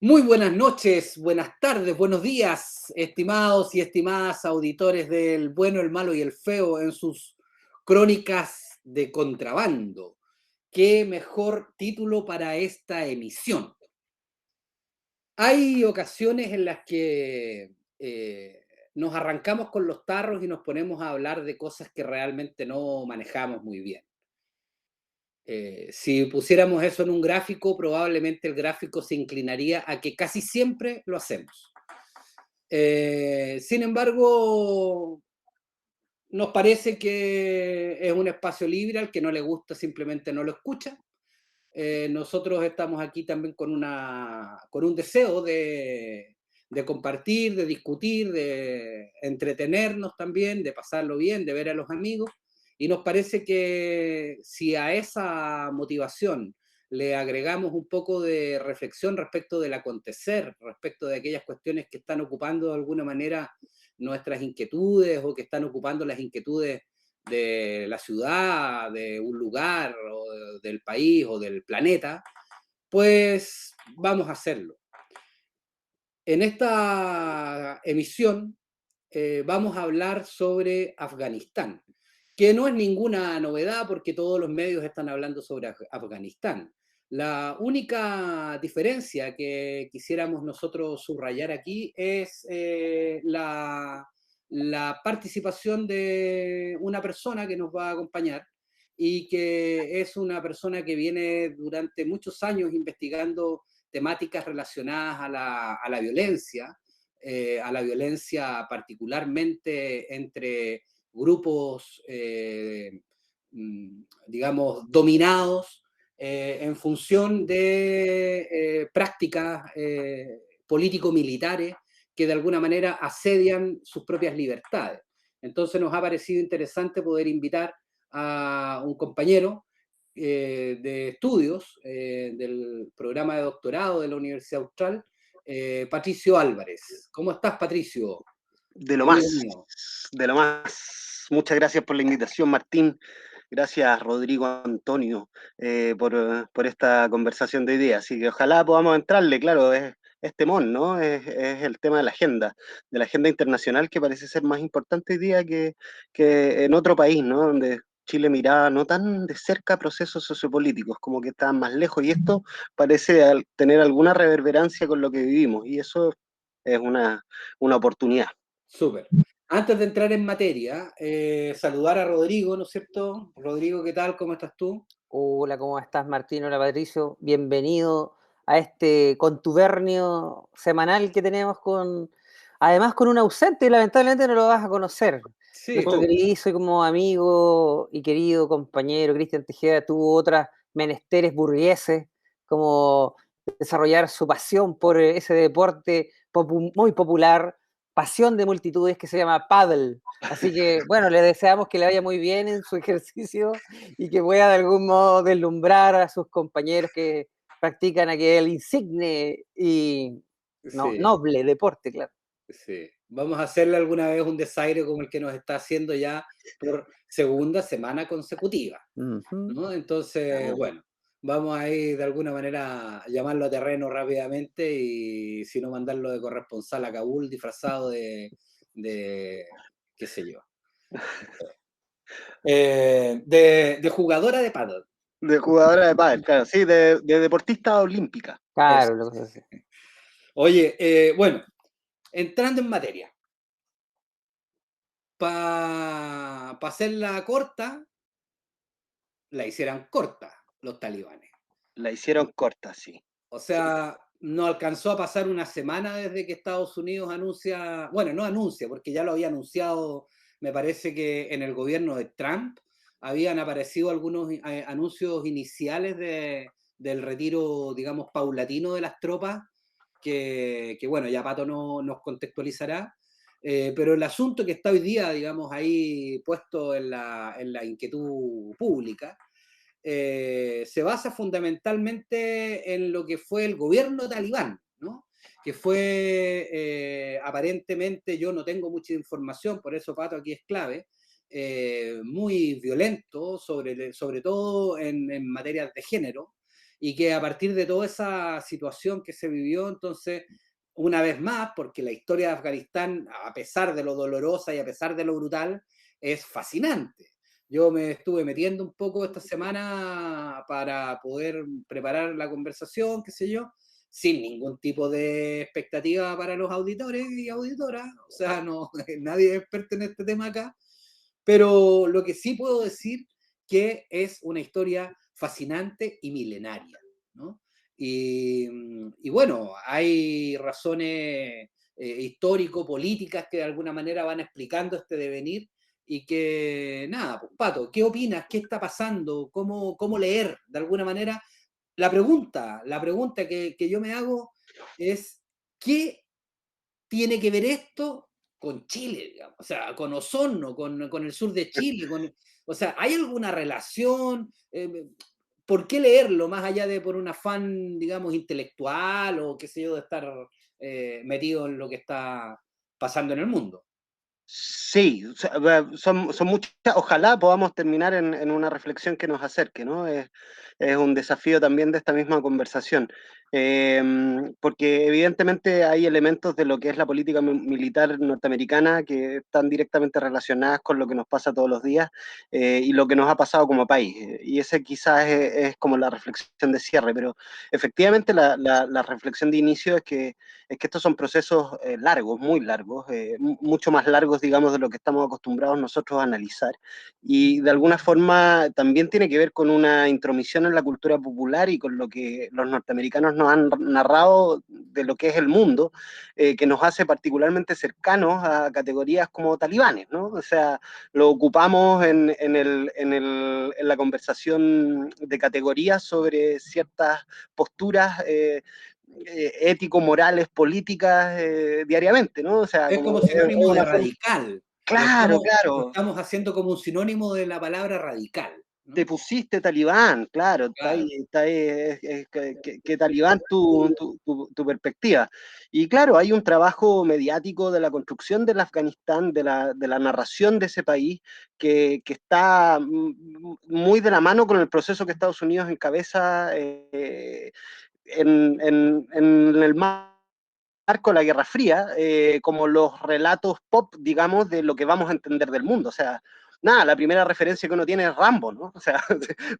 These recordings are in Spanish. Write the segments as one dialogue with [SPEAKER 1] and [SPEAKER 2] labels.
[SPEAKER 1] Muy buenas noches, buenas tardes, buenos días, estimados y estimadas auditores del bueno, el malo y el feo en sus crónicas de contrabando. ¿Qué mejor título para esta emisión? Hay ocasiones en las que nos arrancamos con los tarros y nos ponemos a hablar de cosas que realmente no manejamos muy bien. Si pusiéramos eso en un gráfico, probablemente el gráfico se inclinaría a que casi siempre lo hacemos. Sin embargo, nos parece que es un espacio libre, al que no le gusta simplemente no lo escucha. Nosotros estamos aquí también con un deseo de compartir, de discutir, de entretenernos también, de pasarlo bien, de ver a los amigos. Y nos parece que si a esa motivación le agregamos un poco de reflexión respecto del acontecer, respecto de aquellas cuestiones que están ocupando de alguna manera nuestras inquietudes o que están ocupando las inquietudes de la ciudad, de un lugar, o del país o del planeta, pues vamos a hacerlo. En esta emisión vamos a hablar sobre Afganistán, que no es ninguna novedad porque todos los medios están hablando sobre Afganistán. La única diferencia que quisiéramos nosotros subrayar aquí es la participación de una persona que nos va a acompañar y que es una persona que viene durante muchos años investigando temáticas relacionadas a la violencia particularmente entre grupos, digamos, dominados en función de prácticas político-militares que de alguna manera asedian sus propias libertades. Entonces nos ha parecido interesante poder invitar a un compañero de estudios del programa de doctorado de la Universidad Austral, Patricio Álvarez. ¿Cómo estás, Patricio?
[SPEAKER 2] De lo
[SPEAKER 1] Amigo
[SPEAKER 2] más,
[SPEAKER 1] mío.
[SPEAKER 2] de lo más. Muchas gracias por la invitación, Martín. Gracias, Rodrigo Antonio, por esta conversación de hoy día. Así que ojalá podamos entrarle, claro, es temón, ¿no? Es el tema de la agenda internacional que parece ser más importante hoy día que en otro país, ¿no? Donde Chile miraba no tan de cerca procesos sociopolíticos, como que estaban más lejos, y esto parece tener alguna reverberancia con lo que vivimos, y eso es una oportunidad.
[SPEAKER 1] Súper. Antes de entrar en materia, saludar a Rodrigo, ¿no es cierto? Rodrigo, ¿qué tal? ¿Cómo estás tú?
[SPEAKER 3] Hola, ¿cómo estás, Martín? Hola, Patricio. Bienvenido a este contubernio semanal que tenemos además con un ausente, y lamentablemente no lo vas a conocer.
[SPEAKER 1] Sí.
[SPEAKER 3] Nuestro queridísimo amigo y querido compañero Cristian Tejeda tuvo otras menesteres burgueses, como desarrollar su pasión por ese deporte muy popular, pasión de multitudes, que se llama pádel. Así que, bueno, le deseamos que le vaya muy bien en su ejercicio y que pueda de algún modo deslumbrar a sus compañeros que practican aquel insigne y
[SPEAKER 1] Sí,
[SPEAKER 3] noble deporte, claro.
[SPEAKER 1] sí. Vamos a hacerle alguna vez un desaire como el que nos está haciendo ya por segunda semana consecutiva, ¿no? Entonces, bueno, vamos a ir de alguna manera a llamarlo a terreno rápidamente y si no mandarlo de corresponsal a Kabul disfrazado de qué sé yo, de jugadora de pádel.
[SPEAKER 2] De jugadora de pádel, claro, sí, de deportista olímpica.
[SPEAKER 1] Eso.
[SPEAKER 3] Claro, lo que se hace.
[SPEAKER 1] Oye, bueno, entrando en materia, para hacerla corta, la hicieran corta los talibanes.
[SPEAKER 2] La hicieron corta, sí.
[SPEAKER 1] O
[SPEAKER 2] Sí.
[SPEAKER 1] sea, no alcanzó a pasar una semana desde que Estados Unidos anuncia, bueno, no anuncia, porque ya lo había anunciado, me parece que en el gobierno de Trump habían aparecido algunos anuncios iniciales del retiro, digamos, paulatino de las tropas, que bueno, ya Pato nos contextualizará, pero el asunto que está hoy día, digamos, ahí puesto en la inquietud pública, se basa fundamentalmente en lo que fue el gobierno talibán, ¿no? Que fue aparentemente, yo no tengo mucha información, por eso Pato aquí es clave, muy violento, sobre todo en materias de género, y que a partir de toda esa situación que se vivió, entonces, una vez más, porque la historia de Afganistán, a pesar de lo dolorosa y a pesar de lo brutal, es fascinante. Yo me estuve metiendo un poco esta semana para poder preparar la conversación, qué sé yo, sin ningún tipo de expectativa para los auditores y auditoras, o sea, no, nadie es experto en este tema acá, pero lo que sí puedo decir que es una historia fascinante y milenaria, ¿no? Y bueno, hay razones histórico-políticas que de alguna manera van explicando este devenir y que, nada, pues, Pato, ¿qué opinas? ¿Qué está pasando? ¿Cómo leer de alguna manera? La pregunta que yo me hago es, ¿qué tiene que ver esto con Chile, digamos? O sea, con Osorno, con el sur de Chile, o sea, ¿hay alguna relación? ¿Por qué leerlo más allá de por un afán, digamos, intelectual o qué sé yo, de estar metido en lo que está pasando en el mundo?
[SPEAKER 2] Sí, o sea, son muchas, ojalá podamos terminar en una reflexión que nos acerque, ¿no? Es un desafío también de esta misma conversación, porque evidentemente hay elementos de lo que es la política militar norteamericana que están directamente relacionadas con lo que nos pasa todos los días y lo que nos ha pasado como país, y ese quizás es como la reflexión de cierre, pero efectivamente la reflexión de inicio es que estos son procesos largos, muy largos, mucho más largos, digamos, de lo que estamos acostumbrados nosotros a analizar. Y de alguna forma también tiene que ver con una intromisión en la cultura popular y con lo que los norteamericanos nos han narrado de lo que es el mundo, que nos hace particularmente cercanos a categorías como talibanes, ¿no? O sea, lo ocupamos en la conversación de categorías sobre ciertas posturas ético-morales, políticas diariamente, ¿no? O sea,
[SPEAKER 1] Es
[SPEAKER 2] como
[SPEAKER 1] como
[SPEAKER 2] es
[SPEAKER 1] sinónimo de
[SPEAKER 2] una forma...
[SPEAKER 1] radical. Lo
[SPEAKER 2] Claro,
[SPEAKER 1] estamos, lo
[SPEAKER 2] claro,
[SPEAKER 1] estamos haciendo como un sinónimo de la palabra radical,
[SPEAKER 2] te
[SPEAKER 1] ¿no?
[SPEAKER 2] pusiste talibán, claro,
[SPEAKER 1] Claro.
[SPEAKER 2] está ahí, que talibán tu perspectiva. Y claro, hay un trabajo mediático de la construcción del Afganistán, de la narración de ese país, que está muy de la mano con el proceso que Estados Unidos encabeza en el marco de la Guerra Fría, como los relatos pop, digamos, de lo que vamos a entender del mundo. O sea, nada, la primera referencia que uno tiene es Rambo, ¿no? O sea,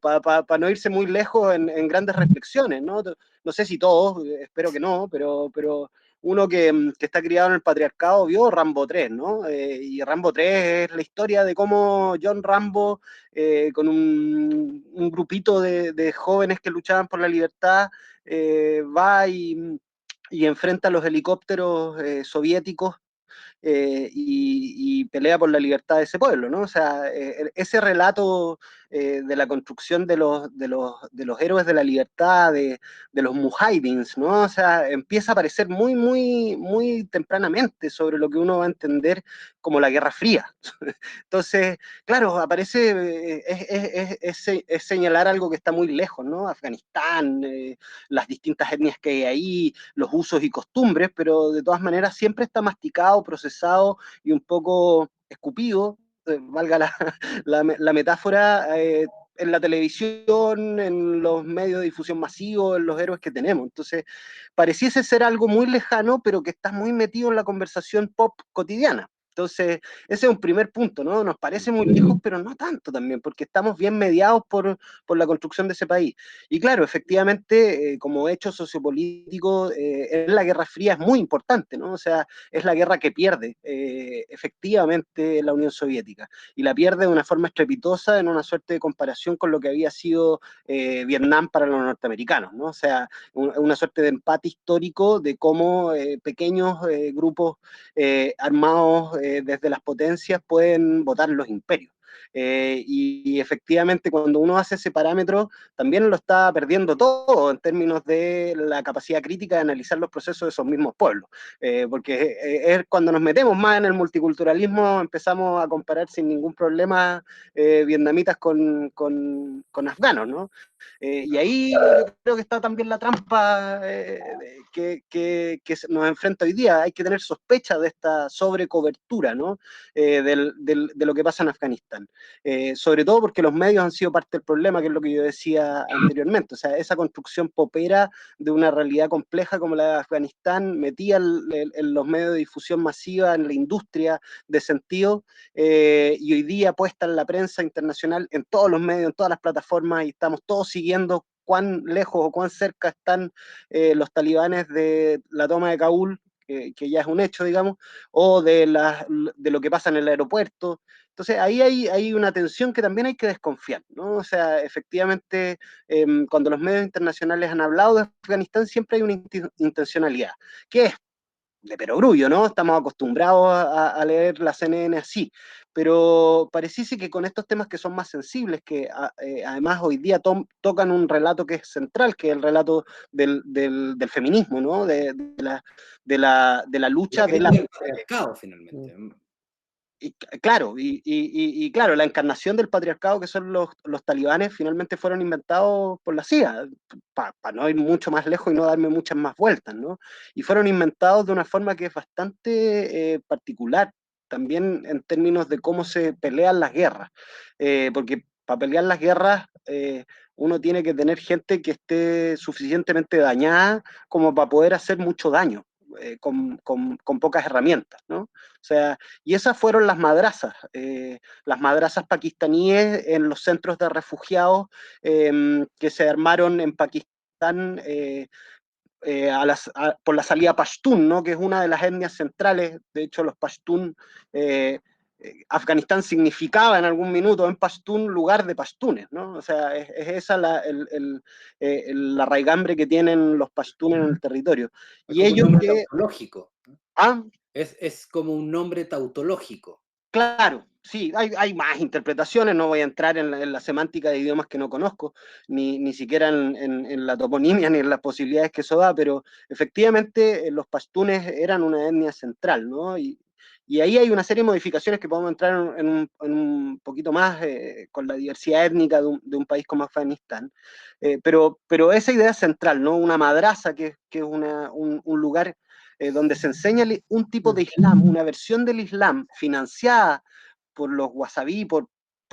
[SPEAKER 2] para no irse muy lejos en grandes reflexiones, ¿no? No sé si todos, espero que no, pero uno que está criado en el patriarcado vio Rambo 3, ¿no? Y Rambo 3 es la historia de cómo John Rambo, con un grupito de jóvenes que luchaban por la libertad, va y enfrenta a los helicópteros soviéticos y pelea por la libertad de ese pueblo, ¿no? O sea, ese relato de la construcción de los héroes de la libertad, de los mujahidins, ¿no? O sea, empieza a aparecer muy tempranamente sobre lo que uno va a entender como la Guerra Fría. Entonces, claro, aparece, es señalar algo que está muy lejos, ¿no? Afganistán, las distintas etnias que hay ahí, los usos y costumbres, pero de todas maneras siempre está masticado, procesado y un poco escupido, valga la metáfora, en la televisión, en los medios de difusión masivos, en los héroes que tenemos. Entonces, pareciese ser algo muy lejano, pero que está muy metido en la conversación pop cotidiana. Entonces, ese es un primer punto, ¿no? Nos parece muy lejos, pero no tanto también, porque estamos bien mediados por la construcción de ese país. Y claro, efectivamente, como hecho sociopolítico, la Guerra Fría es muy importante, ¿no? O sea, es la guerra que pierde efectivamente la Unión Soviética, y la pierde de una forma estrepitosa en una suerte de comparación con lo que había sido Vietnam para los norteamericanos, ¿no? O sea, una suerte de empate histórico de cómo pequeños grupos armados desde las potencias pueden votar los imperios. Y efectivamente cuando uno hace ese parámetro también lo está perdiendo todo en términos de la capacidad crítica de analizar los procesos de esos mismos pueblos, porque es cuando nos metemos más en el multiculturalismo empezamos a comparar sin ningún problema vietnamitas con afganos, ¿no? Y ahí yo creo que está también la trampa que nos enfrenta hoy día. Hay que tener sospecha de esta sobrecobertura, ¿no? De lo que pasa en Afganistán. Afganistán. Sobre todo porque los medios han sido parte del problema, que es lo que yo decía anteriormente. O sea, esa construcción popera de una realidad compleja como la de Afganistán, metía en los medios de difusión masiva, en la industria de sentido, y hoy día puesta en la prensa internacional, en todos los medios, en todas las plataformas, y estamos todos siguiendo cuán lejos o cuán cerca están los talibanes de la toma de Kabul, que ya es un hecho, digamos, o de lo que pasa en el aeropuerto. Entonces, ahí hay una tensión que también hay que desconfiar, ¿no? O sea, efectivamente, cuando los medios internacionales han hablado de Afganistán, siempre hay una intencionalidad, que es de perogrullo, ¿no? Estamos acostumbrados a leer la CNN así, pero pareciese que con estos temas que son más sensibles, que además hoy día tocan un relato que es central, que es el relato del feminismo, ¿no? De la lucha de la...
[SPEAKER 1] del patriarcado, finalmente.
[SPEAKER 2] Claro, claro, la encarnación del patriarcado que son los talibanes finalmente fueron inventados por la CIA, para no ir mucho más lejos y no darme muchas más vueltas, ¿no? Y fueron inventados de una forma que es bastante particular, también en términos de cómo se pelean las guerras, porque para pelear las guerras uno tiene que tener gente que esté suficientemente dañada como para poder hacer mucho daño. Con pocas herramientas, ¿no? O sea, y esas fueron las madrazas pakistaníes en los centros de refugiados que se armaron en Pakistán por la salida Pashtun, ¿no? Que es una de las etnias centrales. De hecho, los Pashtun, Afganistán significaba en algún minuto en Pashtun lugar de pashtunes, ¿no? O sea, es esa la raigambre que tienen los Pashtun en el territorio.
[SPEAKER 1] Es
[SPEAKER 2] Y
[SPEAKER 1] como
[SPEAKER 2] ellos
[SPEAKER 1] un nombre
[SPEAKER 2] que...
[SPEAKER 1] tautológico.
[SPEAKER 2] Ah,
[SPEAKER 1] Es como un nombre tautológico.
[SPEAKER 2] claro, sí, hay más interpretaciones, no voy a entrar en la semántica de idiomas que no conozco, ni siquiera en la toponimia, ni en las posibilidades que eso da, pero efectivamente los pastunes eran una etnia central, ¿no? Y ahí hay una serie de modificaciones que podemos entrar en un poquito más con la diversidad étnica de un país como Afganistán. Pero esa idea central, ¿no? Una madraza que es un lugar donde se enseña un tipo de Islam, una versión del Islam financiada por los wasabí, por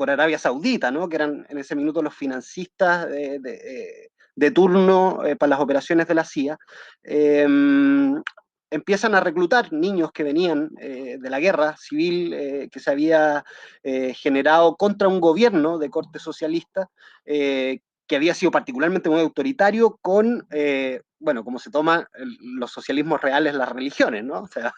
[SPEAKER 2] Arabia Saudita, ¿no? Que eran en ese minuto los financistas de turno para las operaciones de la CIA, empiezan a reclutar niños que venían de la guerra civil que se había generado contra un gobierno de corte socialista, que había sido particularmente muy autoritario con, bueno, como se toma los socialismos reales las religiones, ¿no? O sea,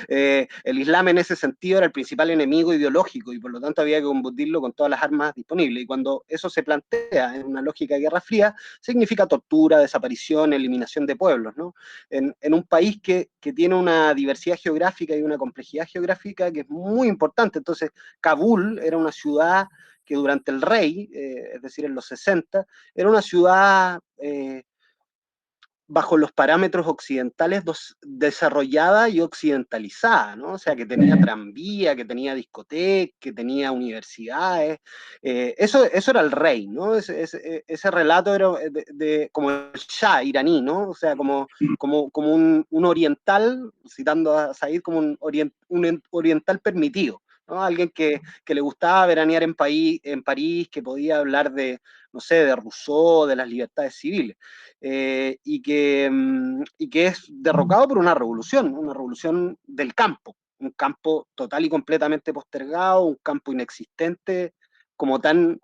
[SPEAKER 2] el Islam en ese sentido era el principal enemigo ideológico y por lo tanto había que combatirlo con todas las armas disponibles. Y cuando eso se plantea en una lógica de Guerra Fría, significa tortura, desaparición, eliminación de pueblos, ¿no? En un país que tiene una diversidad geográfica y una complejidad geográfica que es muy importante. Entonces, Kabul era una ciudad que durante el rey, es decir, en los 60, era una ciudad bajo los parámetros occidentales desarrollada y occidentalizada, ¿no? O sea, que tenía tranvía, que tenía discoteca, que tenía universidades. Eso era el rey, ¿no? Ese relato era como el Shah iraní, ¿no? O sea, como un oriental, citando a Said, como un oriental permitido. ¿No? Alguien que le gustaba veranear en París, que podía hablar de, no sé, de Rousseau, de las libertades civiles, y que es derrocado por una revolución del campo, un campo total y completamente postergado, un campo inexistente, como tan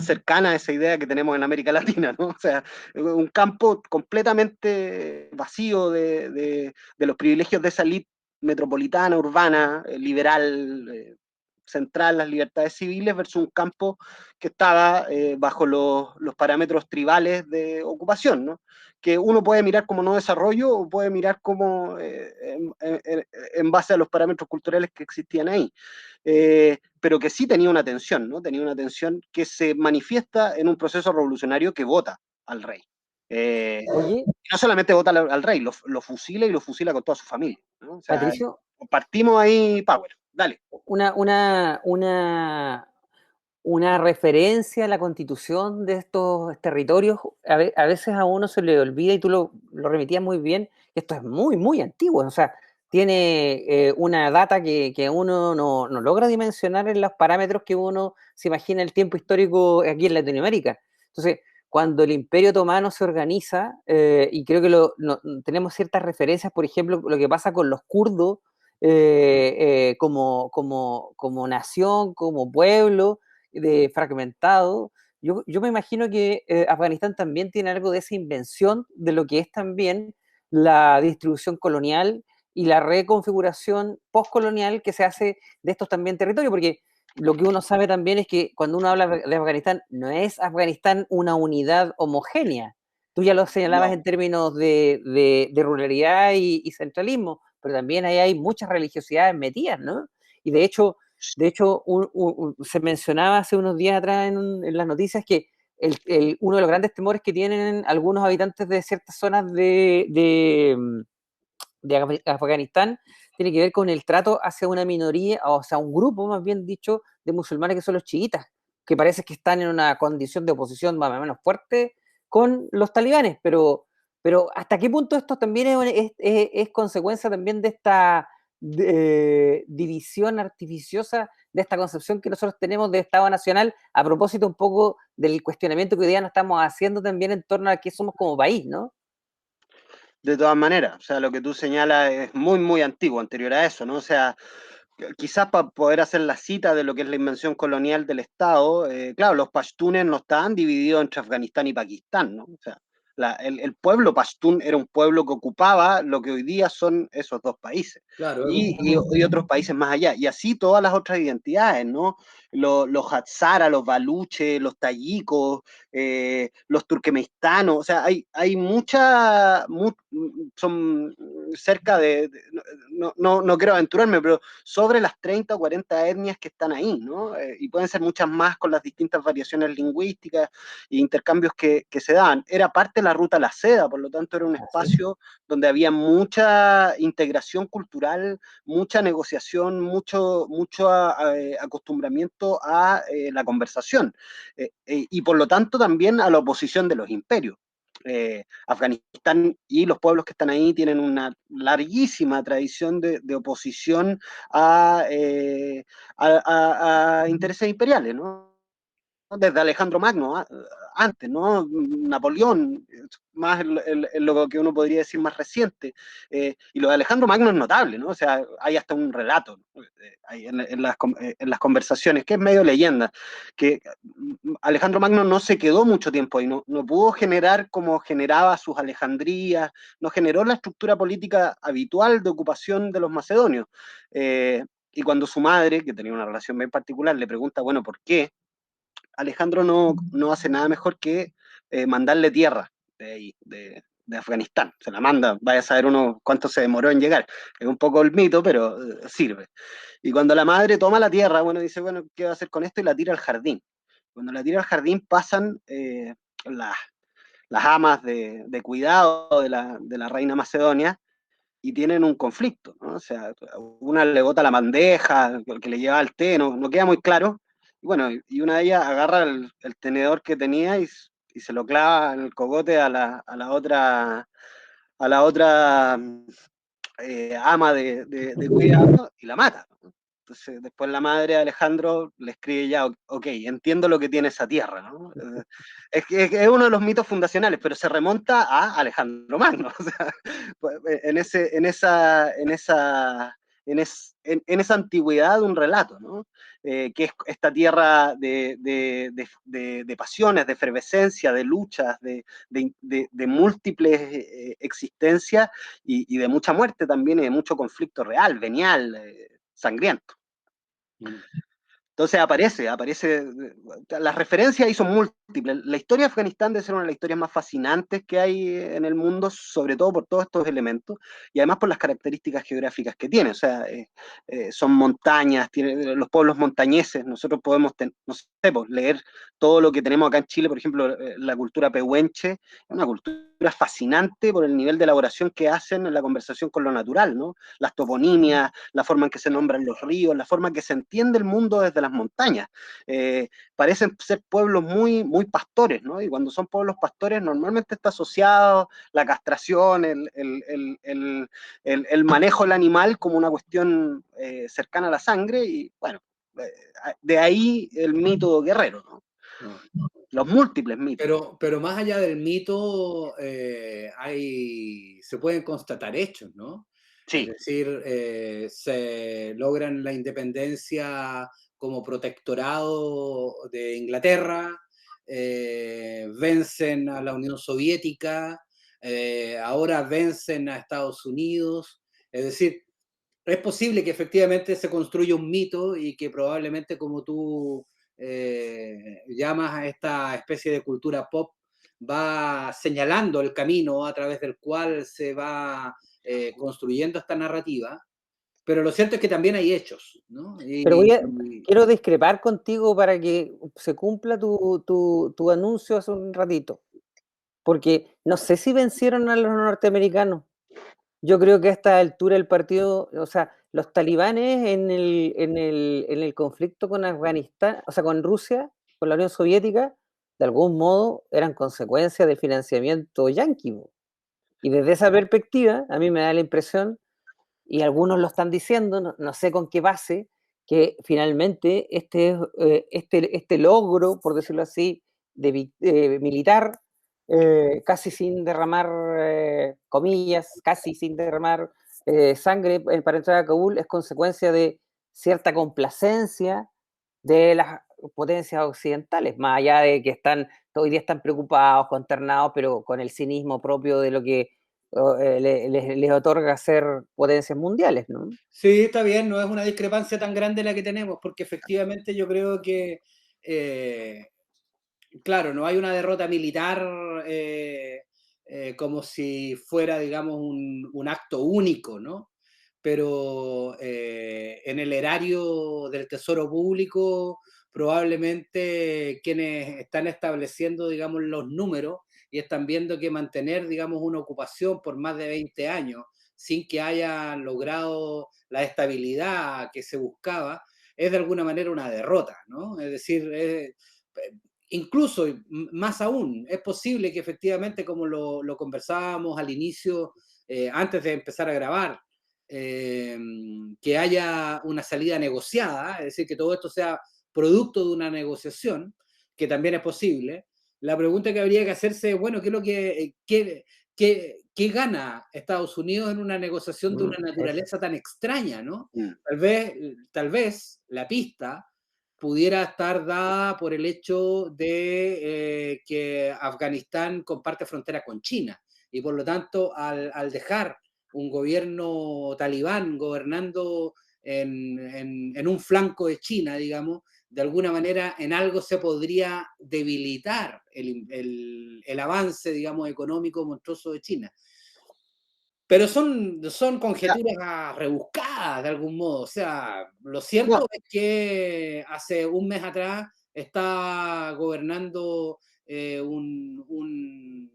[SPEAKER 2] cercana a esa idea que tenemos en América Latina, ¿no? O sea, un campo completamente vacío de los privilegios de esa élite metropolitana, urbana, liberal, central, las libertades civiles, versus un campo que estaba bajo los parámetros tribales de ocupación, ¿no? Que uno puede mirar como no desarrollo o puede mirar como en base a los parámetros culturales que existían ahí. Pero que sí tenía una tensión, ¿no? Tenía una tensión que se manifiesta en un proceso revolucionario que vota al rey.
[SPEAKER 3] Oye,
[SPEAKER 2] No solamente vota al rey, lo fusila y lo fusila con toda su familia, ¿no? O sea,
[SPEAKER 3] Patricio,
[SPEAKER 2] partimos ahí, Power, dale.
[SPEAKER 3] una, una, una, una referencia a la constitución de estos territorios, a veces a uno se le olvida y tú lo remitías muy bien, esto es muy, muy antiguo, o sea, tiene una data que uno no logra dimensionar en los parámetros que uno se imagina el tiempo histórico aquí en Latinoamérica. Entonces, cuando el Imperio Otomano se organiza, y creo que tenemos ciertas referencias, por ejemplo, lo que pasa con los kurdos, como nación, como pueblo, fragmentado. Yo me imagino que Afganistán también tiene algo de esa invención de lo que es también la distribución colonial y la reconfiguración postcolonial que se hace de estos también territorios, porque lo que uno sabe también es que cuando uno habla de Afganistán, no es Afganistán una unidad homogénea. Tú ya lo señalabas
[SPEAKER 2] No.
[SPEAKER 3] en términos de ruralidad y centralismo, pero también ahí hay muchas religiosidades metidas, ¿no? Y de hecho se mencionaba hace unos días atrás en las noticias que uno de los grandes temores que tienen algunos habitantes de ciertas zonas de Afganistán tiene que ver con el trato hacia una minoría, o sea, un grupo más bien dicho, de musulmanes que son los chiitas, que parece que están en una condición de oposición más o menos fuerte con los talibanes, pero ¿hasta qué punto esto también es consecuencia también de esta división artificiosa, de esta concepción que nosotros tenemos de Estado Nacional, a propósito un poco del cuestionamiento que hoy día nos estamos haciendo también en torno a qué somos como país, ¿no?
[SPEAKER 2] De todas maneras, o sea, lo que tú señalas es muy, muy antiguo, anterior a eso, ¿no? O sea, quizás para poder hacer la cita de lo que es la invención colonial del Estado, claro, los pashtunes no estaban divididos entre Afganistán y Pakistán, ¿no? O sea, el pueblo pashtun era un pueblo que ocupaba lo que hoy día son esos dos países
[SPEAKER 1] Claro,
[SPEAKER 2] y otros países más allá. Y así todas las otras identidades, ¿no? Los Hatzara, los baluches, los tayikos, los turkmenistanos, o sea, hay son cerca no quiero aventurarme, pero sobre las 30 o 40 etnias que están ahí, ¿no? Y pueden ser muchas más con las distintas variaciones lingüísticas e intercambios que se daban. Era parte de la ruta a la seda, por lo tanto era un espacio donde había mucha integración cultural, mucha negociación, mucho acostumbramiento a la conversación y por lo tanto también a la oposición de los imperios. Afganistán y los pueblos que están ahí tienen una larguísima tradición de oposición a intereses imperiales, ¿no? Desde Alejandro Magno, antes, ¿no? Napoleón, más lo que uno podría decir más reciente. Y lo de Alejandro Magno es notable, ¿no? O sea, hay hasta un relato en las conversaciones, que es medio leyenda, que Alejandro Magno no se quedó mucho tiempo ahí, no pudo generar como generaba sus Alejandrías, no generó la estructura política habitual de ocupación de los macedonios. Y cuando su madre, que tenía una relación bien particular, le pregunta, bueno, ¿por qué? Alejandro no hace nada mejor que mandarle tierra de Afganistán. Se la manda, vaya a saber uno cuánto se demoró en llegar. Es un poco el mito, pero sirve. Y cuando la madre toma la tierra, bueno, dice, bueno, ¿qué va a hacer con esto? Y la tira al jardín. Cuando la tira al jardín pasan las amas de cuidado de la reina Macedonia y tienen un conflicto, ¿no? O sea, una le bota la bandeja, el que le lleva el té, no queda muy claro. Y bueno, y una de ellas agarra el tenedor que tenía y se lo clava en el cogote a la otra ama de cuidado y la mata. Entonces, después la madre de Alejandro le escribe ya, ok, entiendo lo que tiene esa tierra, ¿no? Es uno de los mitos fundacionales, pero se remonta a Alejandro Magno, o sea, en esa antigüedad de un relato, ¿no? Que es esta tierra de pasiones, de efervescencia, de luchas, de múltiples existencias y de mucha muerte también y de mucho conflicto real, venial, sangriento. Entonces las referencias ahí son múltiples. La historia de Afganistán debe ser una de las historias más fascinantes que hay en el mundo, sobre todo por todos estos elementos, y además por las características geográficas que tiene. O sea, son montañas, tiene los pueblos montañeses, nosotros podemos, no sé, pues, leer todo lo que tenemos acá en Chile, por ejemplo, la cultura pehuenche, es una cultura fascinante por el nivel de elaboración que hacen en la conversación con lo natural, ¿no? Las toponimias, la forma en que se nombran los ríos, la forma en que se entiende el mundo desde las montañas. Parecen ser pueblos muy, muy pastores, ¿no? Y cuando son pueblos pastores normalmente está asociado la castración, el manejo del animal como una cuestión cercana a la sangre y, bueno, de ahí el mito guerrero, ¿no? Los múltiples mitos.
[SPEAKER 1] Pero más allá del mito, se pueden constatar hechos, ¿no?
[SPEAKER 2] Sí.
[SPEAKER 1] Es decir, se logran la independencia como protectorado de Inglaterra, vencen a la Unión Soviética, ahora vencen a Estados Unidos. Es decir, es posible que efectivamente se construya un mito y que probablemente, como tú llamas a esta especie de cultura pop, va señalando el camino a través del cual se va construyendo esta narrativa, pero lo cierto es que también hay hechos, ¿no?
[SPEAKER 3] Pero quiero discrepar contigo para que se cumpla tu anuncio hace un ratito, porque no sé si vencieron a los norteamericanos. Yo creo que a esta altura el partido, o sea, los talibanes en el conflicto con Afganistán, o sea, con Rusia, con la Unión Soviética, de algún modo eran consecuencia del financiamiento yanqui. Y desde esa perspectiva, a mí me da la impresión, y algunos lo están diciendo, no sé con qué base, que finalmente este logro, por decirlo así, militar, casi sin derramar, comillas, casi sin derramar sangre para entrar a Kabul, es consecuencia de cierta complacencia de las potencias occidentales, más allá de que hoy día están preocupados, consternados, pero con el cinismo propio de lo que les otorga ser potencias mundiales, ¿no?
[SPEAKER 1] Sí, está bien, no es una discrepancia tan grande la que tenemos, porque efectivamente yo creo que, claro, no hay una derrota militar como si fuera, digamos, un acto único, ¿no? Pero en el erario del Tesoro Público, probablemente quienes están estableciendo, digamos, los números y están viendo que mantener, digamos, una ocupación por más de 20 años sin que hayan logrado la estabilidad que se buscaba, es de alguna manera una derrota, ¿no? Es decir, incluso, más aún, es posible que efectivamente, como lo conversábamos al inicio, antes de empezar a grabar, que haya una salida negociada, es decir, que todo esto sea producto de una negociación, que también es posible. La pregunta que habría que hacerse es, bueno, ¿qué es lo qué gana Estados Unidos en una negociación de una naturaleza tan extraña, ¿no? Tal vez la pista pudiera estar dada por el hecho de que Afganistán comparte frontera con China y por lo tanto al dejar un gobierno talibán gobernando en un flanco de China, digamos, de alguna manera en algo se podría debilitar el avance, digamos, económico monstruoso de China. Pero son conjeturas rebuscadas de algún modo. O sea, lo cierto es que hace un mes atrás está gobernando un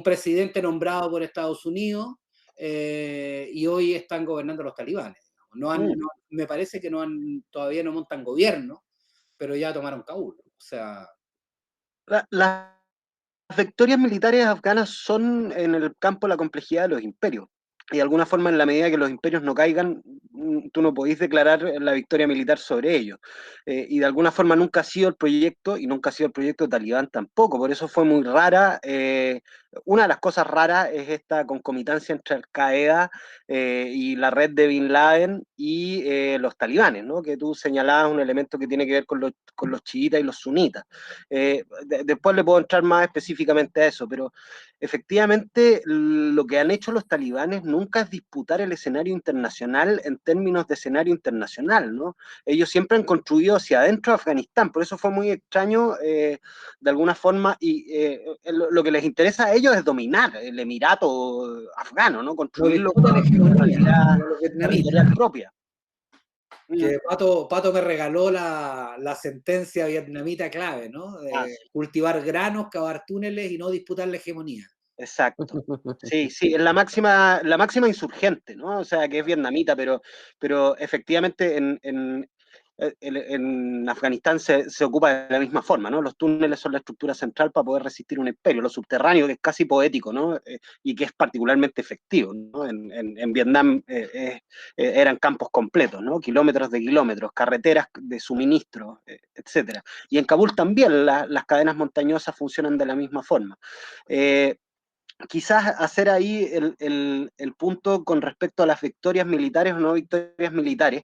[SPEAKER 1] presidente nombrado por Estados Unidos y hoy están gobernando los talibanes. Me parece que todavía no montan gobierno, pero ya tomaron Kabul. O sea...
[SPEAKER 2] Las victorias militares afganas son en el campo de la complejidad de los imperios. Y de alguna forma, en la medida que los imperios no caigan, tú no podés declarar la victoria militar sobre ellos. Y de alguna forma nunca ha sido el proyecto, y nunca ha sido el proyecto talibán tampoco. Por eso fue muy rara. Una de las cosas raras es esta concomitancia entre Al-Qaeda y la red de Bin Laden y los talibanes, ¿no? Que tú señalabas un elemento que tiene que ver con los chiitas y los sunitas. Después le puedo entrar más específicamente a eso, pero efectivamente lo que han hecho los talibanes nunca es disputar el escenario internacional en términos de escenario internacional, ¿no? Ellos siempre han construido hacia adentro de Afganistán, por eso fue muy extraño de alguna forma, y lo que les interesa a ellos es dominar el emirato afgano, ¿no? Construirlo con una realidad territorial propia.
[SPEAKER 1] que Pato me regaló la sentencia vietnamita clave, ¿no? De
[SPEAKER 2] Sí,
[SPEAKER 1] cultivar granos, cavar túneles y no disputar la hegemonía.
[SPEAKER 2] exacto. Sí, sí, es la máxima insurgente, ¿no? O sea, que es vietnamita, pero efectivamente en Afganistán se ocupa de la misma forma, ¿no? Los túneles son la estructura central para poder resistir un imperio. Lo subterráneo, que es casi poético, ¿no? Y que es particularmente efectivo, ¿no? En Vietnam eran campos completos, ¿no? Kilómetros de kilómetros, carreteras de suministro, etcétera. Y en Kabul también las cadenas montañosas funcionan de la misma forma. Quizás hacer ahí el punto con respecto a las victorias militares o no victorias militares,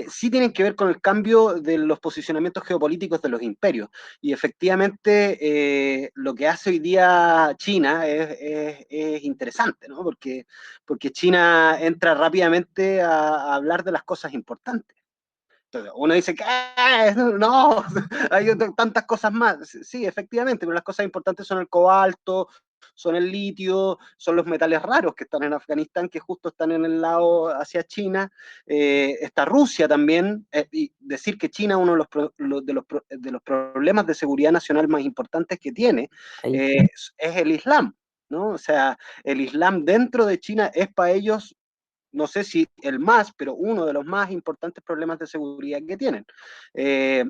[SPEAKER 2] sí tienen que ver con el cambio de los posicionamientos geopolíticos de los imperios. Y efectivamente, lo que hace hoy día China es interesante, ¿no? Porque China entra rápidamente a hablar de las cosas importantes. Entonces, uno dice que no, hay tantas cosas más. Sí, efectivamente, pero las cosas importantes son el cobalto, son el litio, son los metales raros que están en Afganistán, que justo están en el lado hacia China. Está Rusia también. Y decir que China, uno de los problemas de seguridad nacional más importantes que tiene, es el Islam, ¿no? O sea, el Islam dentro de China es para ellos, no sé si el más, pero uno de los más importantes problemas de seguridad que tienen. Eh,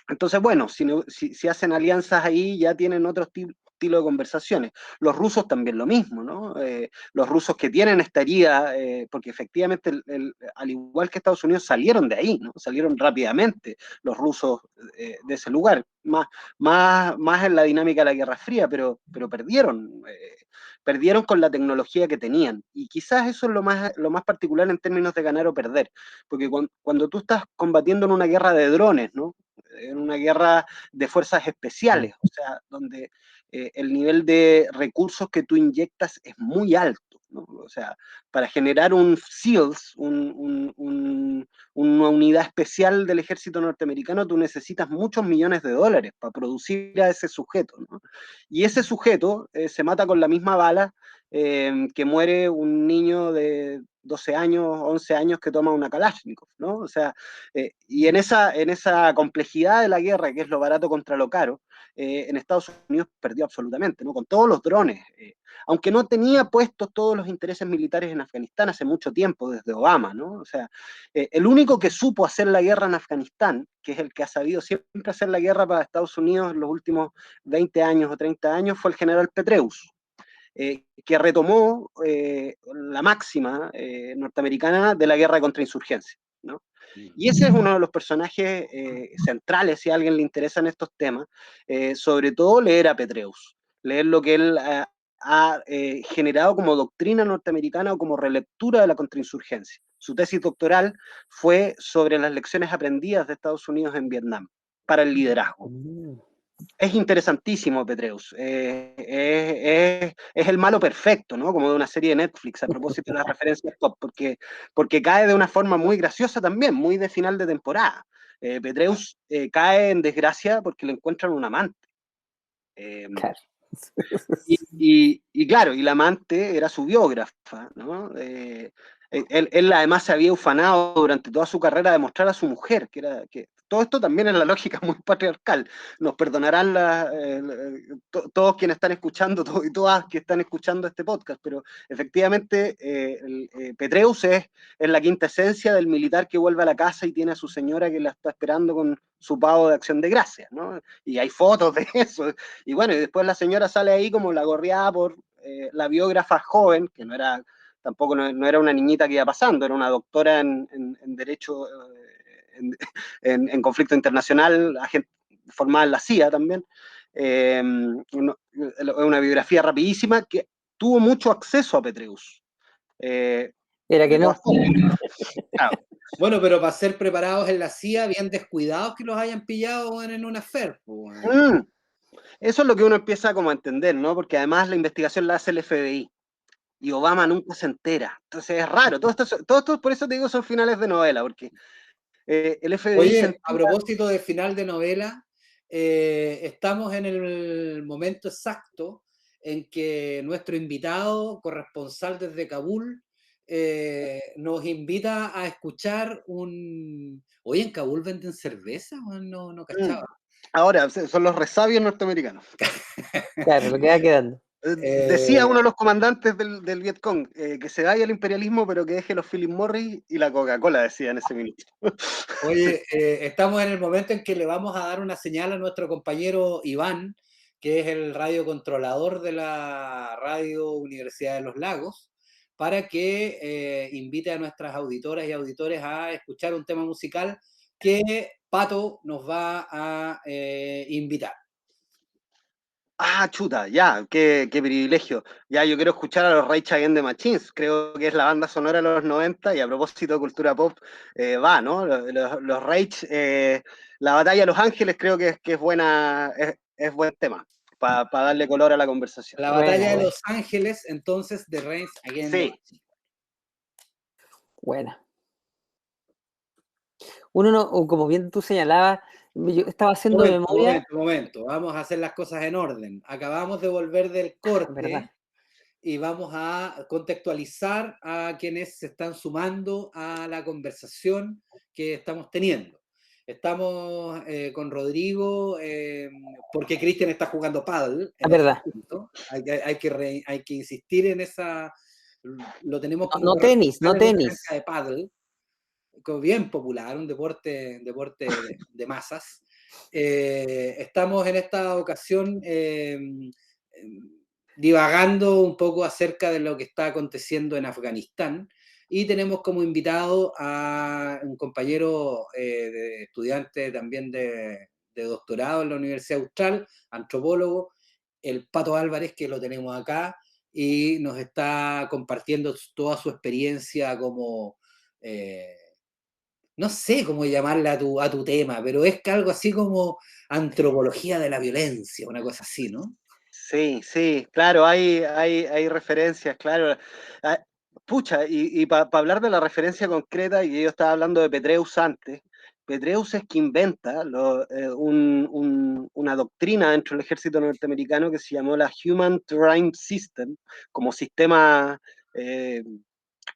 [SPEAKER 2] entonces, bueno, si hacen alianzas ahí, ya tienen otro estilo de conversaciones. Los rusos también lo mismo, ¿no? Los rusos que tienen esta herida, porque efectivamente, al igual que Estados Unidos, salieron de ahí, ¿no? Salieron rápidamente los rusos de ese lugar, más en la dinámica de la Guerra Fría, pero perdieron con la tecnología que tenían. Y quizás eso es lo más particular en términos de ganar o perder, porque cuando tú estás combatiendo en una guerra de drones, ¿no? En una guerra de fuerzas especiales, o sea, donde el nivel de recursos que tú inyectas es muy alto, ¿no? O sea, para generar un SEALs, una unidad especial del ejército norteamericano, tú necesitas muchos millones de dólares para producir a ese sujeto, ¿no? Y ese sujeto se mata con la misma bala que muere un niño de 12 años, 11 años que toma una Kalashnikov, ¿no? O sea, y en esa complejidad de la guerra, que es lo barato contra lo caro, en Estados Unidos perdió absolutamente, ¿no? Con todos los drones, aunque no tenía puestos todos los intereses militares en Afganistán hace mucho tiempo, desde Obama, ¿no? O sea, el único que supo hacer la guerra en Afganistán, que es el que ha sabido siempre hacer la guerra para Estados Unidos en los últimos 20 años o 30 años, fue el general Petraeus. Que retomó la máxima norteamericana de la guerra de contrainsurgencia, ¿no? Y ese es uno de los personajes centrales, si a alguien le interesan estos temas, sobre todo leer a Petraeus, leer lo que él ha generado como doctrina norteamericana o como relectura de la contrainsurgencia. Su tesis doctoral fue sobre las lecciones aprendidas de Estados Unidos en Vietnam para el liderazgo. Es interesantísimo, Petraeus. Es el malo perfecto, ¿no? Como de una serie de Netflix, a propósito de las referencias top, porque cae de una forma muy graciosa también, muy de final de temporada. Petraeus cae en desgracia porque le encuentran un amante.
[SPEAKER 3] Claro.
[SPEAKER 2] Y claro, y la amante era su biógrafa, ¿no? Él además se había ufanado durante toda su carrera de mostrar a su mujer, que todo esto también es la lógica muy patriarcal. Nos perdonarán todos quienes están escuchando, todos y todas que están escuchando este podcast, pero efectivamente Petraeus es la quinta esencia del militar que vuelve a la casa y tiene a su señora que la está esperando con su pavo de acción de gracias, ¿no? Y hay fotos de eso. Y bueno, y después la señora sale ahí como la gorreada por la biógrafa joven, que tampoco no era una niñita que iba pasando, era una doctora en Derecho, en conflicto internacional, formada en la CIA también. Una biografía rapidísima que tuvo mucho acceso a Petraeus.
[SPEAKER 3] Era que
[SPEAKER 2] De todas
[SPEAKER 3] no.
[SPEAKER 2] formas, claro.
[SPEAKER 1] Bueno, pero para ser preparados en la CIA, bien descuidados que los hayan pillado en una FER.
[SPEAKER 2] Eso es lo que uno empieza como a entender, ¿no? Porque además la investigación la hace el FBI y Obama nunca se entera. Entonces es raro. Todo esto, por eso te digo, son finales de novela, porque el FBI se
[SPEAKER 1] Oye, a
[SPEAKER 2] entera.
[SPEAKER 1] propósito de final de novela, estamos en el momento exacto en que nuestro invitado, corresponsal desde Kabul, nos invita a escuchar un... Oye, ¿en Kabul venden cerveza? No, no
[SPEAKER 2] Mm.
[SPEAKER 1] cachaba.
[SPEAKER 2] Ahora, son los resabios norteamericanos.
[SPEAKER 3] Claro, lo que va quedando.
[SPEAKER 2] Decía uno de los comandantes del Vietcong, que se vaya el imperialismo, pero que deje los Philip Morris y la Coca-Cola, decía en ese minuto.
[SPEAKER 1] Oye, estamos en el momento en que le vamos a dar una señal a nuestro compañero Iván, que es el radiocontrolador de la Radio Universidad de los Lagos, para que invite a nuestras auditoras y auditores a escuchar un tema musical que Pato nos va a invitar.
[SPEAKER 2] Ah, chuta, ya, qué privilegio. Ya, yo quiero escuchar a los Rage Against the Machines, creo que es la banda sonora de los 90, y a propósito de cultura pop, va, ¿no? Los Rage, la batalla de Los Ángeles creo que es buena, es buen tema, para darle color a la conversación.
[SPEAKER 1] La
[SPEAKER 3] Buena,
[SPEAKER 1] batalla de
[SPEAKER 3] buena.
[SPEAKER 1] Los Ángeles, entonces, de Rage Against the
[SPEAKER 2] Sí,
[SPEAKER 1] Machine.
[SPEAKER 3] Buena. Uno no, o como bien tú señalabas, yo estaba haciendo memoria.
[SPEAKER 1] Momento. Vamos a hacer las cosas en orden. Acabamos de volver del
[SPEAKER 3] ¿Verdad?
[SPEAKER 1] corte y vamos a contextualizar a quienes se están sumando a la conversación que estamos teniendo. Estamos con Rodrigo porque Cristian está jugando pádel
[SPEAKER 3] Es
[SPEAKER 1] en este
[SPEAKER 3] verdad.
[SPEAKER 1] punto. Hay que insistir en esa... Lo tenemos como
[SPEAKER 3] No tenis, no
[SPEAKER 1] corresponsal en una
[SPEAKER 3] tenis.
[SPEAKER 1] cancha de pádel, bien popular, un deporte de masas. Estamos en esta ocasión divagando un poco acerca de lo que está aconteciendo en Afganistán y tenemos como invitado a un compañero de estudiante también de doctorado en la Universidad Austral, antropólogo, el Pato Álvarez, que lo tenemos acá y nos está compartiendo toda su experiencia como... no sé cómo llamarle a tu tema, pero es que algo así como antropología de la violencia, una cosa así, ¿no?
[SPEAKER 2] sí, claro, hay referencias, claro. Ah, pucha, y para hablar de la referencia concreta, y yo estaba hablando de Petreus antes, Petreus es que inventa una doctrina dentro del ejército norteamericano que se llamó la Human Terrain System, como sistema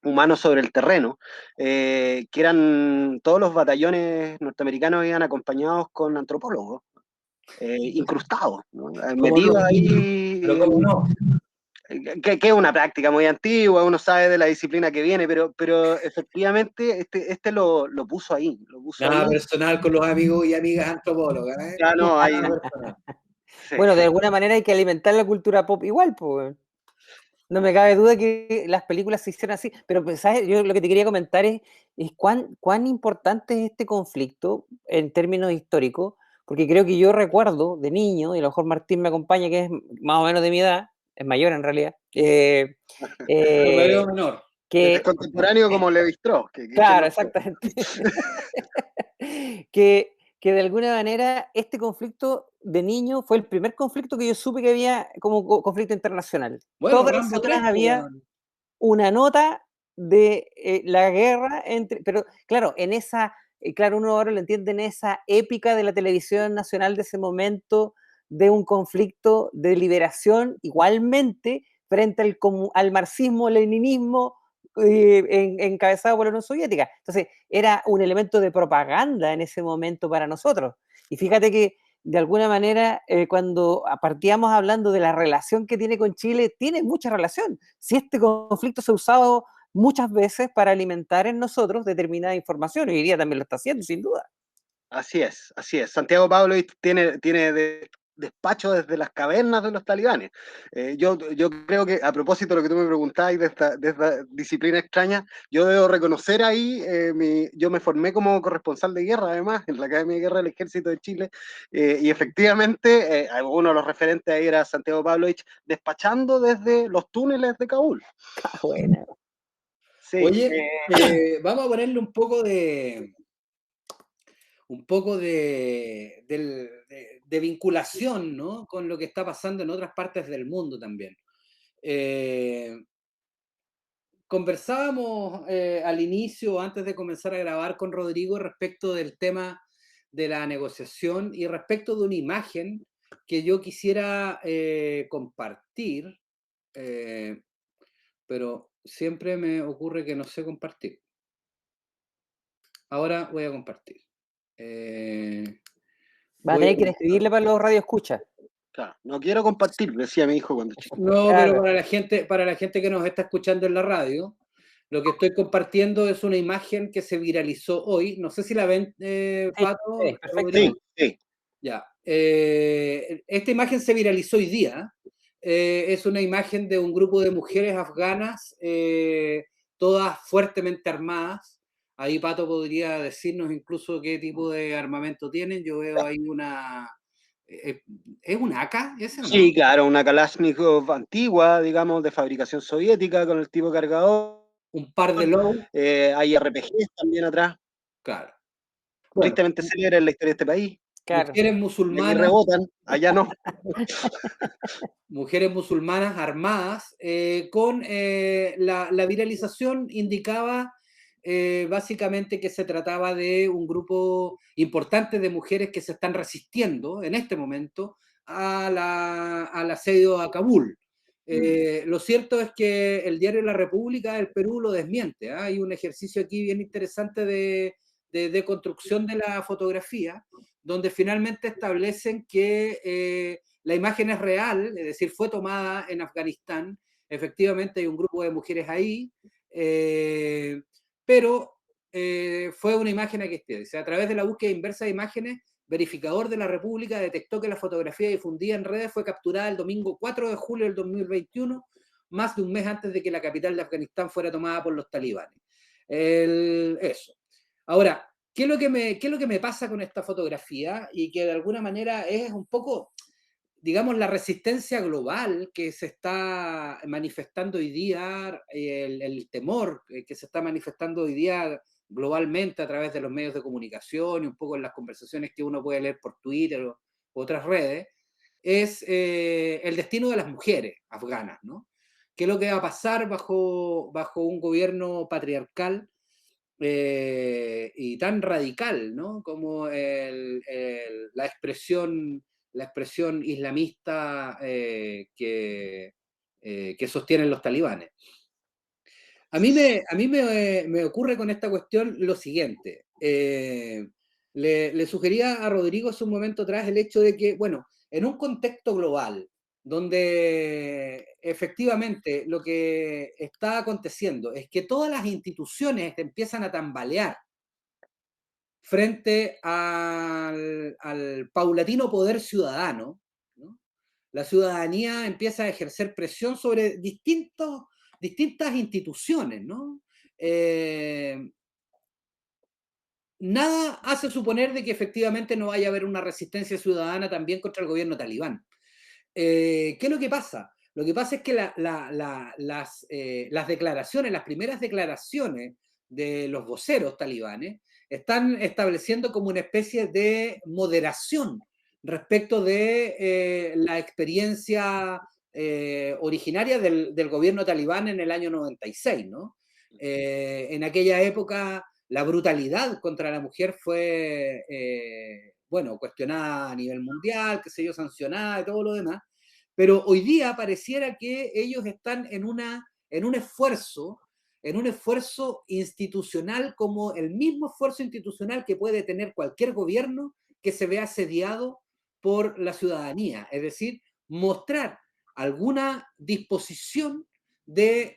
[SPEAKER 2] humano sobre el terreno, que eran todos los batallones norteamericanos iban acompañados con antropólogos incrustados, ¿no?
[SPEAKER 1] ¿Cómo
[SPEAKER 2] Metidos
[SPEAKER 1] no? Pero
[SPEAKER 2] ahí,
[SPEAKER 1] ¿cómo no?
[SPEAKER 2] que es una práctica muy antigua, uno sabe de la disciplina que viene, pero efectivamente este lo puso ahí, lo puso
[SPEAKER 1] Nada
[SPEAKER 2] ahí.
[SPEAKER 1] personal con los amigos y amigas antropólogas, ¿eh?
[SPEAKER 2] Ya no, hay,
[SPEAKER 1] Nada personal.
[SPEAKER 2] sí,
[SPEAKER 3] Bueno, de
[SPEAKER 2] sí.
[SPEAKER 3] alguna manera hay que alimentar la cultura pop igual, pues. No me cabe duda que las películas se hicieron así, pero pues, ¿sabes? Yo lo que te quería comentar es cuán importante es este conflicto en términos históricos, porque creo que yo recuerdo de niño, y a lo mejor Martín me acompaña, que es más o menos de mi edad, es mayor en realidad,
[SPEAKER 1] Pero me veo
[SPEAKER 3] eh,
[SPEAKER 1] menor.
[SPEAKER 2] Es
[SPEAKER 3] que,
[SPEAKER 2] contemporáneo como Levi Strauss, que
[SPEAKER 3] claro,
[SPEAKER 2] no fue.
[SPEAKER 3] exactamente, que de alguna manera este conflicto de niño fue el primer conflicto que yo supe que había como conflicto internacional.
[SPEAKER 1] Bueno,
[SPEAKER 3] Todas las
[SPEAKER 1] Rambo 3,
[SPEAKER 3] otras
[SPEAKER 1] pues,
[SPEAKER 3] había
[SPEAKER 1] weón.
[SPEAKER 3] una nota de la guerra entre, pero claro, en esa, claro, uno ahora lo entiende en esa épica de la televisión nacional de ese momento, de un conflicto de liberación igualmente frente al marxismo-leninismo encabezado por la Unión Soviética. Entonces, era un elemento de propaganda en ese momento para nosotros. Y fíjate que de alguna manera, cuando partíamos hablando de la relación que tiene con Chile, tiene mucha relación. Si este conflicto se ha usado muchas veces para alimentar en nosotros determinada información, hoy día también lo está haciendo, sin duda.
[SPEAKER 2] Así es, así es. Santiago Pavlovich tiene despacho desde las cavernas de los talibanes. Yo creo que, a propósito de lo que tú me preguntabas de esta disciplina extraña, yo debo reconocer ahí, yo me formé como corresponsal de guerra, además, en la Academia de Guerra del Ejército de Chile, y efectivamente, uno de los referentes ahí era Santiago Pavlovich, despachando desde los túneles de Kabul.
[SPEAKER 3] Ah, buena.
[SPEAKER 2] Sí,
[SPEAKER 1] Oye, vamos a ponerle un poco de vinculación, ¿no? Con lo que está pasando en otras partes del mundo también. Conversábamos al inicio, antes de comenzar a grabar con Rodrigo, respecto del tema de la negociación y respecto de una imagen que yo quisiera compartir, pero siempre me ocurre que no sé compartir. Ahora voy a compartir.
[SPEAKER 3] Va a
[SPEAKER 1] Voy
[SPEAKER 3] tener que
[SPEAKER 1] a-
[SPEAKER 3] escribirle para los radioescuchas.
[SPEAKER 2] Claro, no quiero compartir, decía mi hijo cuando chico.
[SPEAKER 1] No,
[SPEAKER 3] Claro.
[SPEAKER 1] pero para la gente que nos está escuchando en la radio, lo que estoy compartiendo es una imagen que se viralizó hoy. No sé si la ven,
[SPEAKER 3] Sí,
[SPEAKER 1] Pato,
[SPEAKER 3] sí, perfecto.
[SPEAKER 1] Rodrigo.
[SPEAKER 2] Sí, sí.
[SPEAKER 1] Ya. Esta imagen se viralizó hoy día. Es una imagen de un grupo de mujeres afganas, todas fuertemente armadas. Ahí Pato podría decirnos incluso qué tipo de armamento tienen. Yo veo ahí una... ¿Es un AK ese o no?
[SPEAKER 2] Sí, claro, una Kalashnikov antigua, digamos, de fabricación soviética, con el tipo cargador.
[SPEAKER 1] Un par de low.
[SPEAKER 2] Hay RPGs también atrás.
[SPEAKER 1] Claro. Bueno,
[SPEAKER 2] Tristemente célebre en la historia de este país.
[SPEAKER 3] Claro.
[SPEAKER 1] mujeres
[SPEAKER 2] Y aquí
[SPEAKER 1] musulmanas,
[SPEAKER 2] rebotan, allá no.
[SPEAKER 1] mujeres musulmanas armadas, con la viralización indicaba básicamente que se trataba de un grupo importante de mujeres que se están resistiendo en este momento al asedio a Kabul. Lo cierto es que el diario La República del Perú lo desmiente. Hay un ejercicio aquí bien interesante de construcción de la fotografía, donde finalmente establecen que la imagen es real, es decir, fue tomada en Afganistán, efectivamente hay un grupo de mujeres ahí, pero fue una imagen que a través de la búsqueda inversa de imágenes, verificador de la República detectó que la fotografía difundida en redes fue capturada el domingo 4 de julio del 2021, más de un mes antes de que la capital de Afganistán fuera tomada por los talibanes. Eso. Ahora, ¿qué es lo que me pasa con esta fotografía? Y que de alguna manera es un poco, digamos, la resistencia global que se está manifestando hoy día, el temor que se está manifestando hoy día globalmente a través de los medios de comunicación y un poco en las conversaciones que uno puede leer por Twitter o otras redes, es el destino de las mujeres afganas, ¿no? ¿Qué es lo que va a pasar bajo un gobierno patriarcal y tan radical, ¿no? Como la expresión islamista que sostienen los talibanes. A mí me ocurre con esta cuestión lo siguiente. Le sugería a Rodrigo hace un momento atrás el hecho de que, bueno, en un contexto global, donde efectivamente lo que está aconteciendo es que todas las instituciones empiezan a tambalear frente al paulatino poder ciudadano, ¿no? La ciudadanía empieza a ejercer presión sobre distintas instituciones, ¿no? Nada hace suponer de que efectivamente no vaya a haber una resistencia ciudadana también contra el gobierno talibán. ¿Qué es lo que pasa? Lo que pasa es que las declaraciones, las primeras declaraciones de los voceros talibanes están estableciendo como una especie de moderación respecto de la experiencia originaria del gobierno talibán en el año 96, ¿no? En aquella época la brutalidad contra la mujer fue, bueno, cuestionada a nivel mundial, qué sé yo, sancionada y todo lo demás, pero hoy día pareciera que ellos están en un esfuerzo institucional como el mismo esfuerzo institucional que puede tener cualquier gobierno que se vea asediado por la ciudadanía, es decir, mostrar alguna disposición de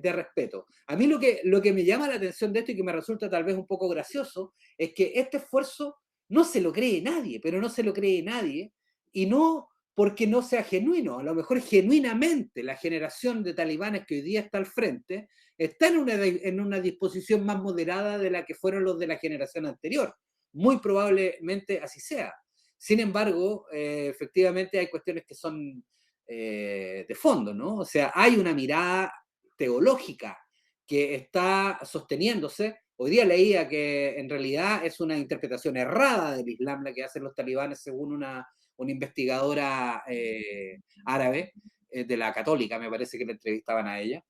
[SPEAKER 1] respeto. A mí lo que me llama la atención de esto y que me resulta tal vez un poco gracioso es que este esfuerzo no se lo cree nadie, pero no se lo cree nadie, y no porque no sea genuino, a lo mejor genuinamente la generación de talibanes que hoy día está al frente está en una disposición más moderada de la que fueron los de la generación anterior. Muy probablemente así sea. Sin embargo, efectivamente hay cuestiones que son de fondo, ¿no? O sea, hay una mirada teológica que está sosteniéndose. Hoy día leía que en realidad es una interpretación errada del Islam la que hacen los talibanes según una investigadora árabe, de la católica, me parece que le entrevistaban a ella.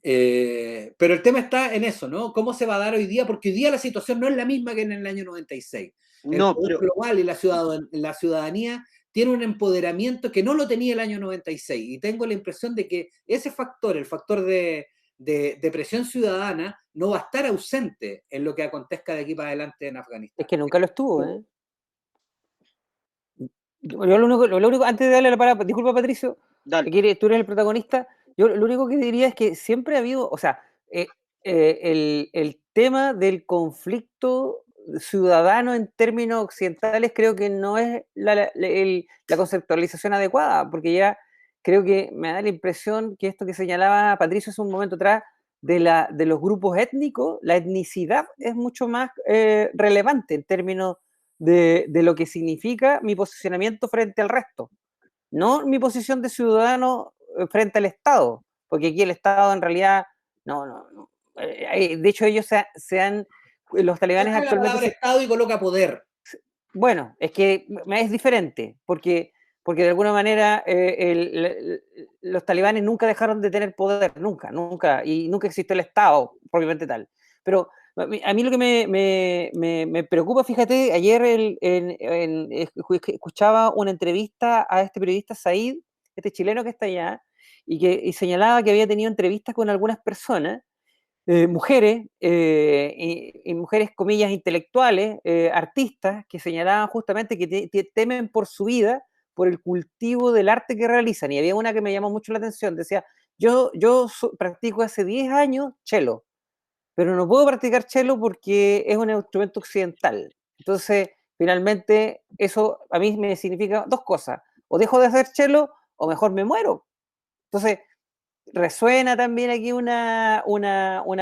[SPEAKER 1] Pero el tema está en eso, ¿no? ¿Cómo se va a dar hoy día? Porque hoy día la situación no es la misma que en el año 96. El
[SPEAKER 2] No,
[SPEAKER 1] poder
[SPEAKER 2] pero
[SPEAKER 1] global y la ciudadanía tiene un empoderamiento que no lo tenía el año 96, y tengo la impresión de que ese factor, el factor de presión ciudadana, no va a estar ausente en lo que acontezca de aquí para adelante en Afganistán.
[SPEAKER 3] Es que nunca lo estuvo, ¿eh? Yo lo único, antes de darle la palabra, disculpa Patricio, tú eres el protagonista, yo lo único que diría es que siempre ha habido, o sea, el tema del conflicto ciudadano en términos occidentales creo que no es la conceptualización adecuada, porque ya creo que me da la impresión que esto que señalaba Patricio hace un momento atrás, de los grupos étnicos, la etnicidad es mucho más relevante en términos de lo que significa mi posicionamiento frente al resto, no mi posición de ciudadano frente al Estado, porque aquí el Estado en realidad, no. De hecho ellos los talibanes
[SPEAKER 1] actualmente... La palabra Estado y coloca poder.
[SPEAKER 3] Bueno, es que es diferente, porque de alguna manera los talibanes nunca dejaron de tener poder, nunca, y nunca existió el Estado propiamente tal. Pero a mí lo que me preocupa, fíjate, ayer escuchaba una entrevista a este periodista Said, este chileno que está allá, y señalaba que había tenido entrevistas con algunas personas, mujeres, y mujeres, comillas, intelectuales, artistas, que señalaban justamente que temen por su vida por el cultivo del arte que realizan. Y había una que me llamó mucho la atención, decía, yo practico hace 10 años cello, pero no puedo practicar cello porque es un instrumento occidental. Entonces, finalmente, eso a mí me significa dos cosas, o dejo de hacer cello o mejor me muero. Entonces, resuena también aquí una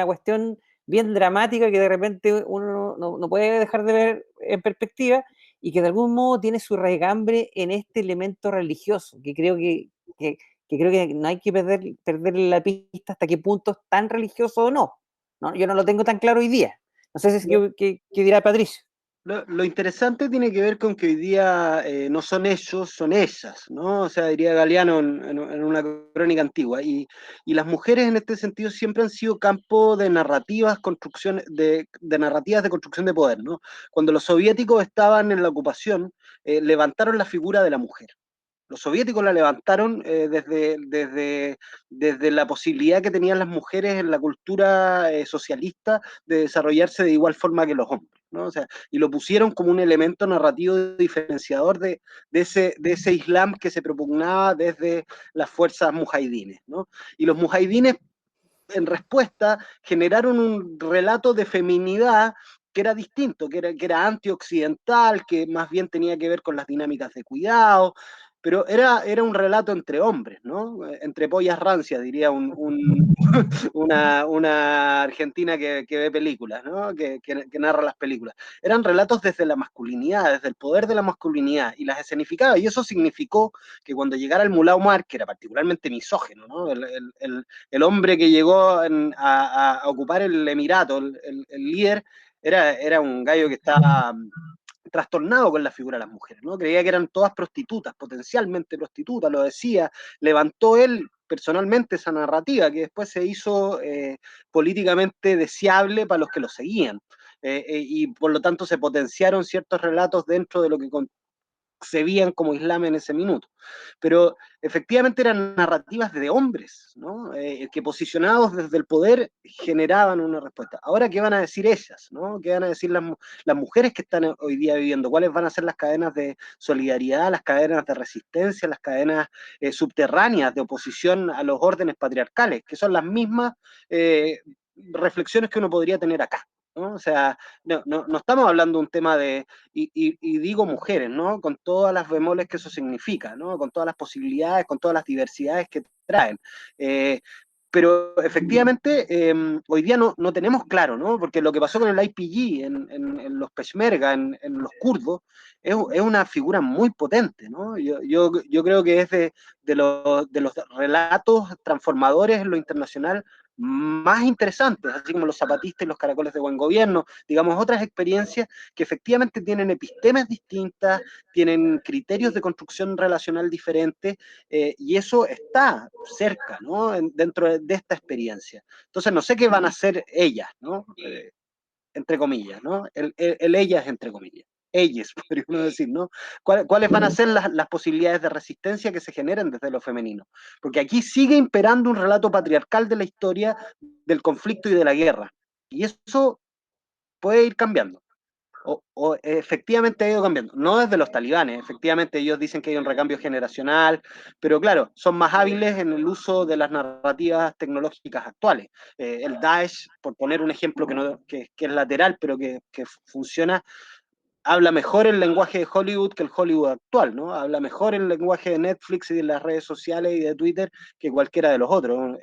[SPEAKER 3] cuestión bien dramática que de repente uno no puede dejar de ver en perspectiva, y que de algún modo tiene su raigambre en este elemento religioso, que creo que no hay que perder la pista hasta qué punto es tan religioso o no. Yo no lo tengo tan claro hoy día. No sé si qué dirá Patricio.
[SPEAKER 2] Lo interesante tiene que ver con que hoy día no son ellos, son ellas, ¿no? O sea, diría Galeano en una crónica antigua. Y las mujeres en este sentido siempre han sido campo de narrativas, de narrativas de construcción de poder, ¿no? Cuando los soviéticos estaban en la ocupación, levantaron la figura de la mujer. Los soviéticos la levantaron desde la posibilidad que tenían las mujeres en la cultura socialista de desarrollarse de igual forma que los hombres, ¿no? O sea, y lo pusieron como un elemento narrativo diferenciador de ese Islam que se propugnaba desde las fuerzas mujahidines, ¿no? Y los mujahidines, en respuesta, generaron un relato de feminidad que era distinto, que era antioccidental, que más bien tenía que ver con las dinámicas de cuidado, pero era un relato entre hombres, ¿no? Entre pollas rancias, diría una argentina que ve películas, ¿no? Que narra las películas. Eran relatos desde la masculinidad, desde el poder de la masculinidad, y las escenificaba, y eso significó que cuando llegara el Mullah Omar, que era particularmente misógino, ¿no? El hombre que llegó a ocupar el emirato, el líder, era un gallo que estaba trastornado con la figura de las mujeres, ¿no? Creía que eran todas prostitutas, potencialmente prostitutas, lo decía, levantó él personalmente esa narrativa que después se hizo políticamente deseable para los que lo seguían. Y por lo tanto se potenciaron ciertos relatos dentro de lo que se veían como Islam en ese minuto. Pero efectivamente eran narrativas de hombres, ¿no? Que posicionados desde el poder generaban una respuesta. Ahora, ¿qué van a decir ellas? ¿No? ¿Qué van a decir las mujeres que están hoy día viviendo? ¿Cuáles van a ser las cadenas de solidaridad, las cadenas de resistencia, las cadenas subterráneas de oposición a los órdenes patriarcales, que son las mismas reflexiones que uno podría tener acá? ¿No? O sea, no estamos hablando de un tema de, y digo mujeres, ¿no? Con todas las bemoles que eso significa, ¿no? Con todas las posibilidades, con todas las diversidades que traen. Pero efectivamente, hoy día no tenemos claro, ¿no? Porque lo que pasó con el IPG en los Peshmerga, en los kurdos, es una figura muy potente, ¿no? Yo creo que es de los relatos transformadores en lo internacional más interesantes, así como los zapatistas y los caracoles de buen gobierno, digamos, otras experiencias que efectivamente tienen epistemes distintas, tienen criterios de construcción relacional diferentes, y eso está cerca, ¿no? Dentro de esta experiencia. Entonces, no sé qué van a hacer ellas, ¿no? Entre comillas, ¿no? El ellas, entre comillas. ellos, podría uno decir, ¿no? ¿Cuáles van a ser las posibilidades de resistencia que se generen desde lo femenino? Porque aquí sigue imperando un relato patriarcal de la historia del conflicto y de la guerra. Y eso puede ir cambiando. O efectivamente ha ido cambiando. No desde los talibanes, efectivamente ellos dicen que hay un recambio generacional, pero claro, son más hábiles en el uso de las narrativas tecnológicas actuales. El Daesh, por poner un ejemplo que es lateral, pero que funciona, habla mejor el lenguaje de Hollywood que el Hollywood actual, ¿no? Habla mejor el lenguaje de Netflix y de las redes sociales y de Twitter que cualquiera de los otros.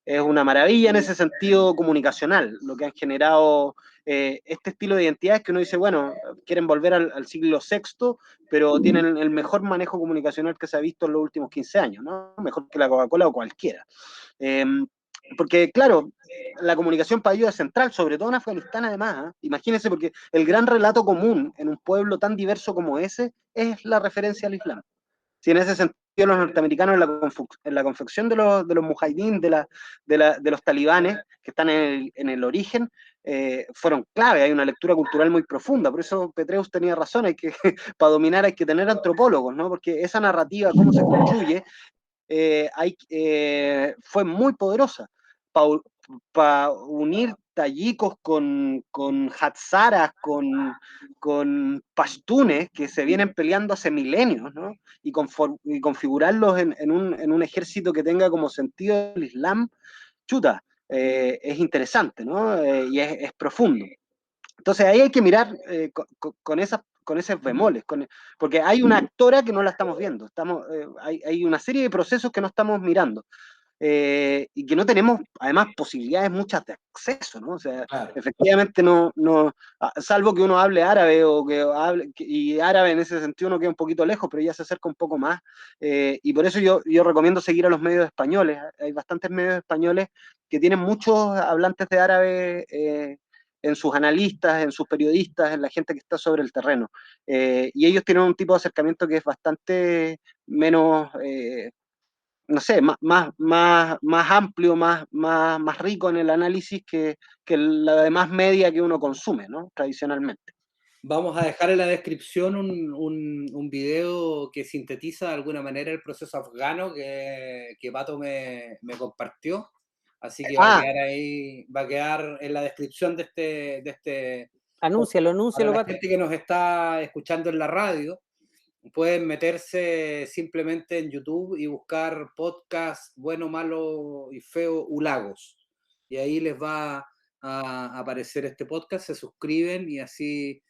[SPEAKER 2] Es una maravilla en ese sentido comunicacional, lo que han generado este estilo de identidades que uno dice, bueno, quieren volver al siglo VI, pero tienen el mejor manejo comunicacional que se ha visto en los últimos 15 años, ¿no? Mejor que la Coca-Cola o cualquiera. Porque, claro, la comunicación para ellos es central, sobre todo en Afganistán, además. Imagínense, porque el gran relato común en un pueblo tan diverso como ese es la referencia al Islam. Si en ese sentido los norteamericanos en la confección de los mujahidín, de los talibanes, que están en el origen, fueron clave. Hay una lectura cultural muy profunda. Por eso Petraeus tenía razón, para dominar hay que tener antropólogos, ¿no? Porque esa narrativa, cómo se construye, fue muy poderosa para unir tayikos con hatzaras, con pashtunes que se vienen peleando hace milenios, ¿no? Y configurarlos en un ejército que tenga como sentido el Islam, chuta, es interesante, ¿no? Y es profundo. Entonces ahí hay que mirar con esos bemoles, porque hay una actora que no la estamos viendo, hay una serie de procesos que no estamos mirando. Y que no tenemos, además, posibilidades muchas de acceso, ¿no? O sea,
[SPEAKER 1] Claro.
[SPEAKER 2] efectivamente salvo que uno hable árabe y árabe en ese sentido uno queda un poquito lejos, pero ya se acerca un poco más, y por eso yo recomiendo seguir a los medios españoles. Hay bastantes medios españoles que tienen muchos hablantes de árabe en sus analistas, en sus periodistas, en la gente que está sobre el terreno. Y ellos tienen un tipo de acercamiento que es bastante menos no sé, más amplio, más rico en el análisis que la demás media que uno consume, ¿no? Tradicionalmente.
[SPEAKER 1] Vamos a dejar en la descripción un video que sintetiza de alguna manera el proceso afgano que Pato me compartió. Así que va a quedar ahí, va a quedar en la descripción de este.
[SPEAKER 3] Anúncialo,
[SPEAKER 1] Para la
[SPEAKER 3] Pato.
[SPEAKER 1] gente que nos está escuchando en la radio, pueden meterse simplemente en YouTube y buscar podcast Bueno, Malo y Feo Ulagos. Y ahí les va a aparecer este podcast, se suscriben y así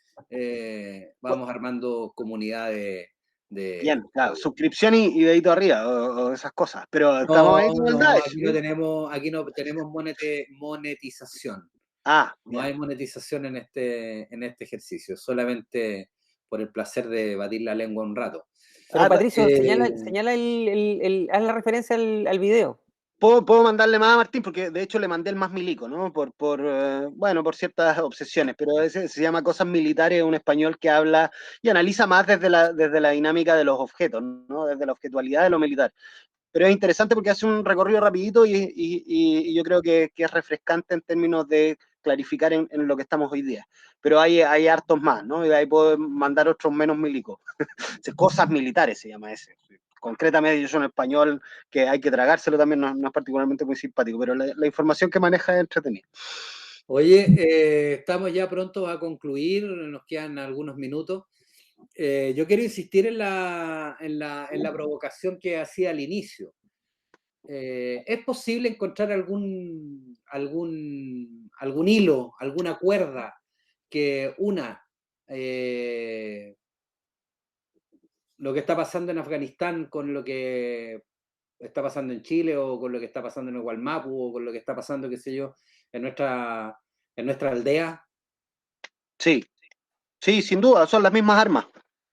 [SPEAKER 1] vamos armando comunidad de.
[SPEAKER 2] Bien, claro, suscripción y dedito arriba, o esas cosas. Pero estamos ahí con el
[SPEAKER 1] No,
[SPEAKER 2] Daesh.
[SPEAKER 1] aquí no tenemos monetización. No
[SPEAKER 2] Bien.
[SPEAKER 1] hay monetización en este ejercicio, solamente por el placer de batir la lengua un rato.
[SPEAKER 3] Pero Patricio, señala haz la referencia al video.
[SPEAKER 2] Puedo mandarle más a Martín, porque de hecho le mandé el más milico, ¿no? Por ciertas obsesiones, pero ese se llama Cosas Militares, un español que habla y analiza más desde la dinámica de los objetos, ¿no? Desde la objetualidad de lo militar. Pero es interesante porque hace un recorrido rapidito y yo creo que es refrescante en términos de clarificar en lo que estamos hoy día. Pero hay hartos más, ¿no? Y ahí puedo mandar otros menos milicos. Cosas Militares se llama ese. Concretamente, yo soy un español que hay que tragárselo también, no es particularmente muy simpático, pero la información que maneja es entretenida.
[SPEAKER 1] Oye, estamos ya prontos a concluir, nos quedan algunos minutos. Yo quiero insistir en la provocación que hacía al inicio. ¿Es posible encontrar algún hilo, alguna cuerda que una lo que está pasando en Afganistán con lo que está pasando en Chile, o con lo que está pasando en Gualmapu, o con lo que está pasando, qué sé yo, en nuestra aldea?
[SPEAKER 2] Sí, sin duda, son las mismas armas,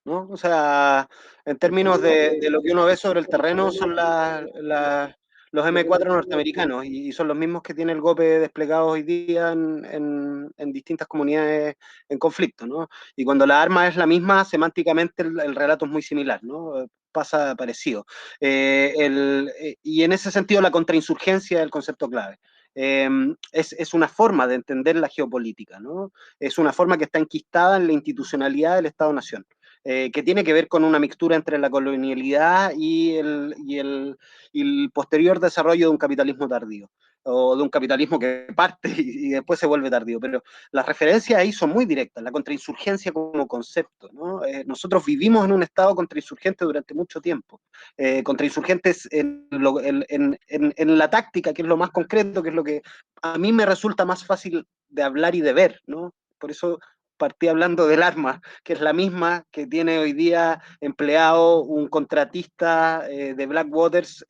[SPEAKER 2] ¿no? O sea, en términos de lo que uno ve sobre el terreno, son los M4 norteamericanos y son los mismos que tiene el GOPE desplegados hoy día en distintas comunidades en conflicto, ¿no? Y cuando la arma es la misma, semánticamente el relato es muy similar, ¿no? Pasa parecido. Y en ese sentido, la contrainsurgencia es el concepto clave. es una forma de entender la geopolítica, ¿no? Es una forma que está enquistada en la institucionalidad del Estado-Nación, que tiene que ver con una mixtura entre la colonialidad y el posterior desarrollo de un capitalismo tardío, o de un capitalismo que parte y después se vuelve tardío, pero las referencias ahí son muy directas, la contrainsurgencia como concepto, ¿no? Nosotros vivimos en un estado contrainsurgente durante mucho tiempo, contrainsurgentes en la táctica, que es lo más concreto, que es lo que a mí me resulta más fácil de hablar y de ver, ¿no? Por eso partí hablando del arma, que es la misma que tiene hoy día empleado un contratista de Blackwaters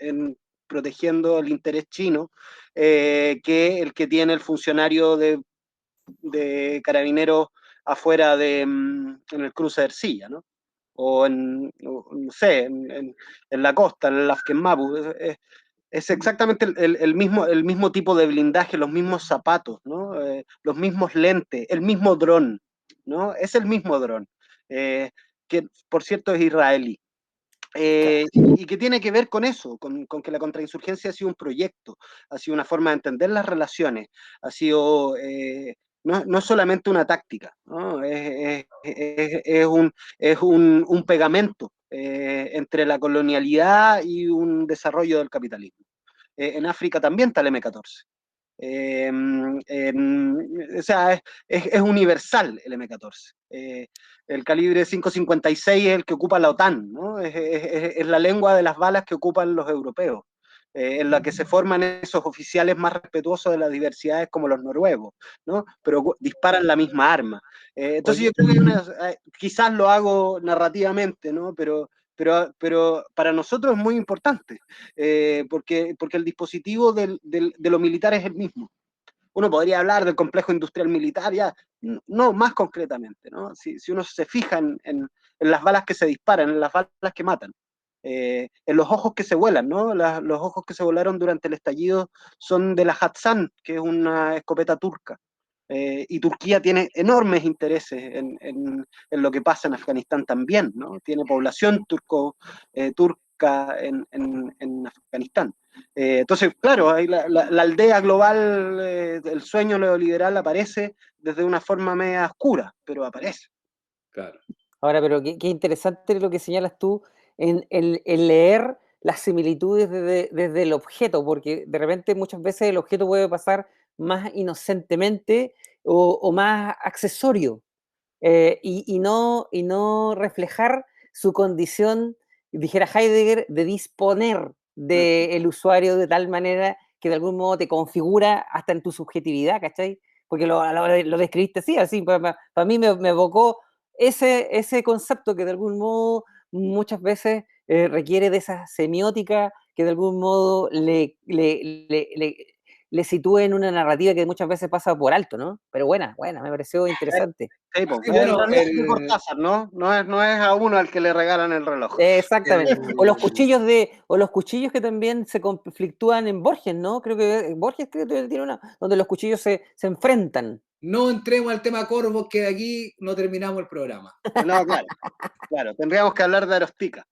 [SPEAKER 2] protegiendo el interés chino, que el que tiene el funcionario de carabineros afuera en el cruce de Ercilla, ¿no? O no sé, en la costa, en el Afkenmapu. Es exactamente el mismo tipo de blindaje, los mismos zapatos, ¿no? Los mismos lentes, el mismo dron, ¿no? Es el mismo dron, que por cierto es israelí. Y que tiene que ver con eso, con que la contrainsurgencia ha sido un proyecto, ha sido una forma de entender las relaciones, ha sido no solamente una táctica, ¿no? Es un pegamento entre la colonialidad y un desarrollo del capitalismo. En África también está el M14. O sea, es universal el M14. El calibre 5,56 es el que ocupa la OTAN, ¿no? Es la lengua de las balas que ocupan los europeos, en la que se forman esos oficiales más respetuosos de las diversidades como los noruegos, ¿no? Pero disparan la misma arma. Entonces yo creo que quizás lo hago narrativamente, ¿no? Pero para nosotros es muy importante, porque el dispositivo de lo militar es el mismo. Uno podría hablar del complejo industrial militar, ya, no, más concretamente, ¿no? Si uno se fija en las balas que se disparan, en las balas que matan, en los ojos que se vuelan, ¿no? Los ojos que se volaron durante el estallido son de la Hatsan, que es una escopeta turca. Y Turquía tiene enormes intereses en lo que pasa en Afganistán también, ¿no? Tiene población turca en Afganistán. Entonces, claro, ahí la aldea global, el sueño neoliberal aparece desde una forma media oscura, pero aparece.
[SPEAKER 1] Claro.
[SPEAKER 3] Ahora, pero qué interesante lo que señalas tú en leer las similitudes desde el objeto, porque de repente muchas veces el objeto puede pasar más inocentemente o más accesorio, y no reflejar su condición, dijera Heidegger, de disponer del usuario de tal manera que de algún modo te configura hasta en tu subjetividad, ¿cachai? Porque lo describiste así para mí me evocó ese concepto que de algún modo muchas veces requiere de esa semiótica que de algún modo le sitúe en una narrativa que muchas veces pasa por alto, ¿no? Pero buena, me pareció interesante.
[SPEAKER 2] Sí, pues,
[SPEAKER 1] Sí,
[SPEAKER 2] es el
[SPEAKER 1] bueno,
[SPEAKER 2] reloj de Cortázar, ¿no? No es a uno al que le regalan el reloj.
[SPEAKER 3] Exactamente. O los cuchillos que también se conflictúan en Borges, ¿no? Borges creo que tiene una donde los cuchillos se enfrentan.
[SPEAKER 1] no entremos al tema Corvo, que de aquí no terminamos el programa.
[SPEAKER 2] No, claro, tendríamos que hablar de Arostica.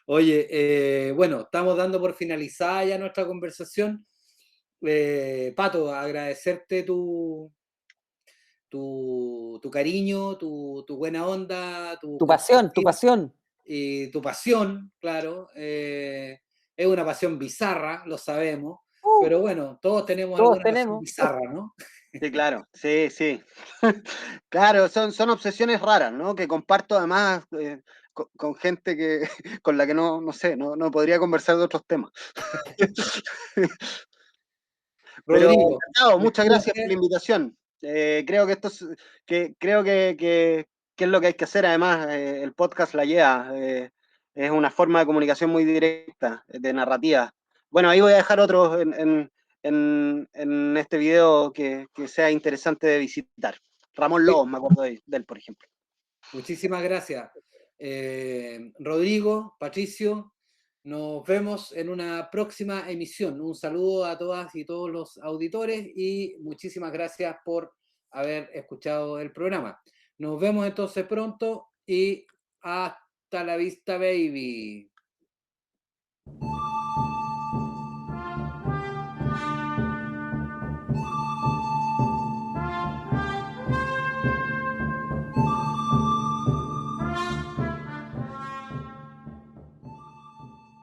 [SPEAKER 1] Oye, bueno, estamos dando por finalizada ya nuestra conversación. Pato, agradecerte tu cariño, tu buena onda, tu
[SPEAKER 3] pasión.
[SPEAKER 1] y tu pasión, claro. Es una pasión bizarra, lo sabemos, pero bueno, todos tenemos
[SPEAKER 3] Todos
[SPEAKER 1] alguna pasión
[SPEAKER 3] tenemos.
[SPEAKER 1] bizarra, ¿no?
[SPEAKER 2] Sí, claro, sí. Claro, son obsesiones raras, ¿no? Que comparto además con gente con la que no sé, no podría conversar de otros temas. Pero
[SPEAKER 1] Rodrigo,
[SPEAKER 2] encantado, muchas gracias por la
[SPEAKER 1] entonces,
[SPEAKER 2] invitación. Creo que creo que es lo que hay que hacer. Además, el podcast la lleva. Es una forma de comunicación muy directa, de narrativa. Bueno, ahí voy a dejar otros en este video que sea interesante de visitar. Ramón Lobos, me acuerdo de él, por ejemplo.
[SPEAKER 1] muchísimas gracias. Rodrigo, Patricio, nos vemos en una próxima emisión. Un saludo a todas y todos los auditores y muchísimas gracias por haber escuchado el programa. Nos vemos entonces pronto y hasta la vista, baby.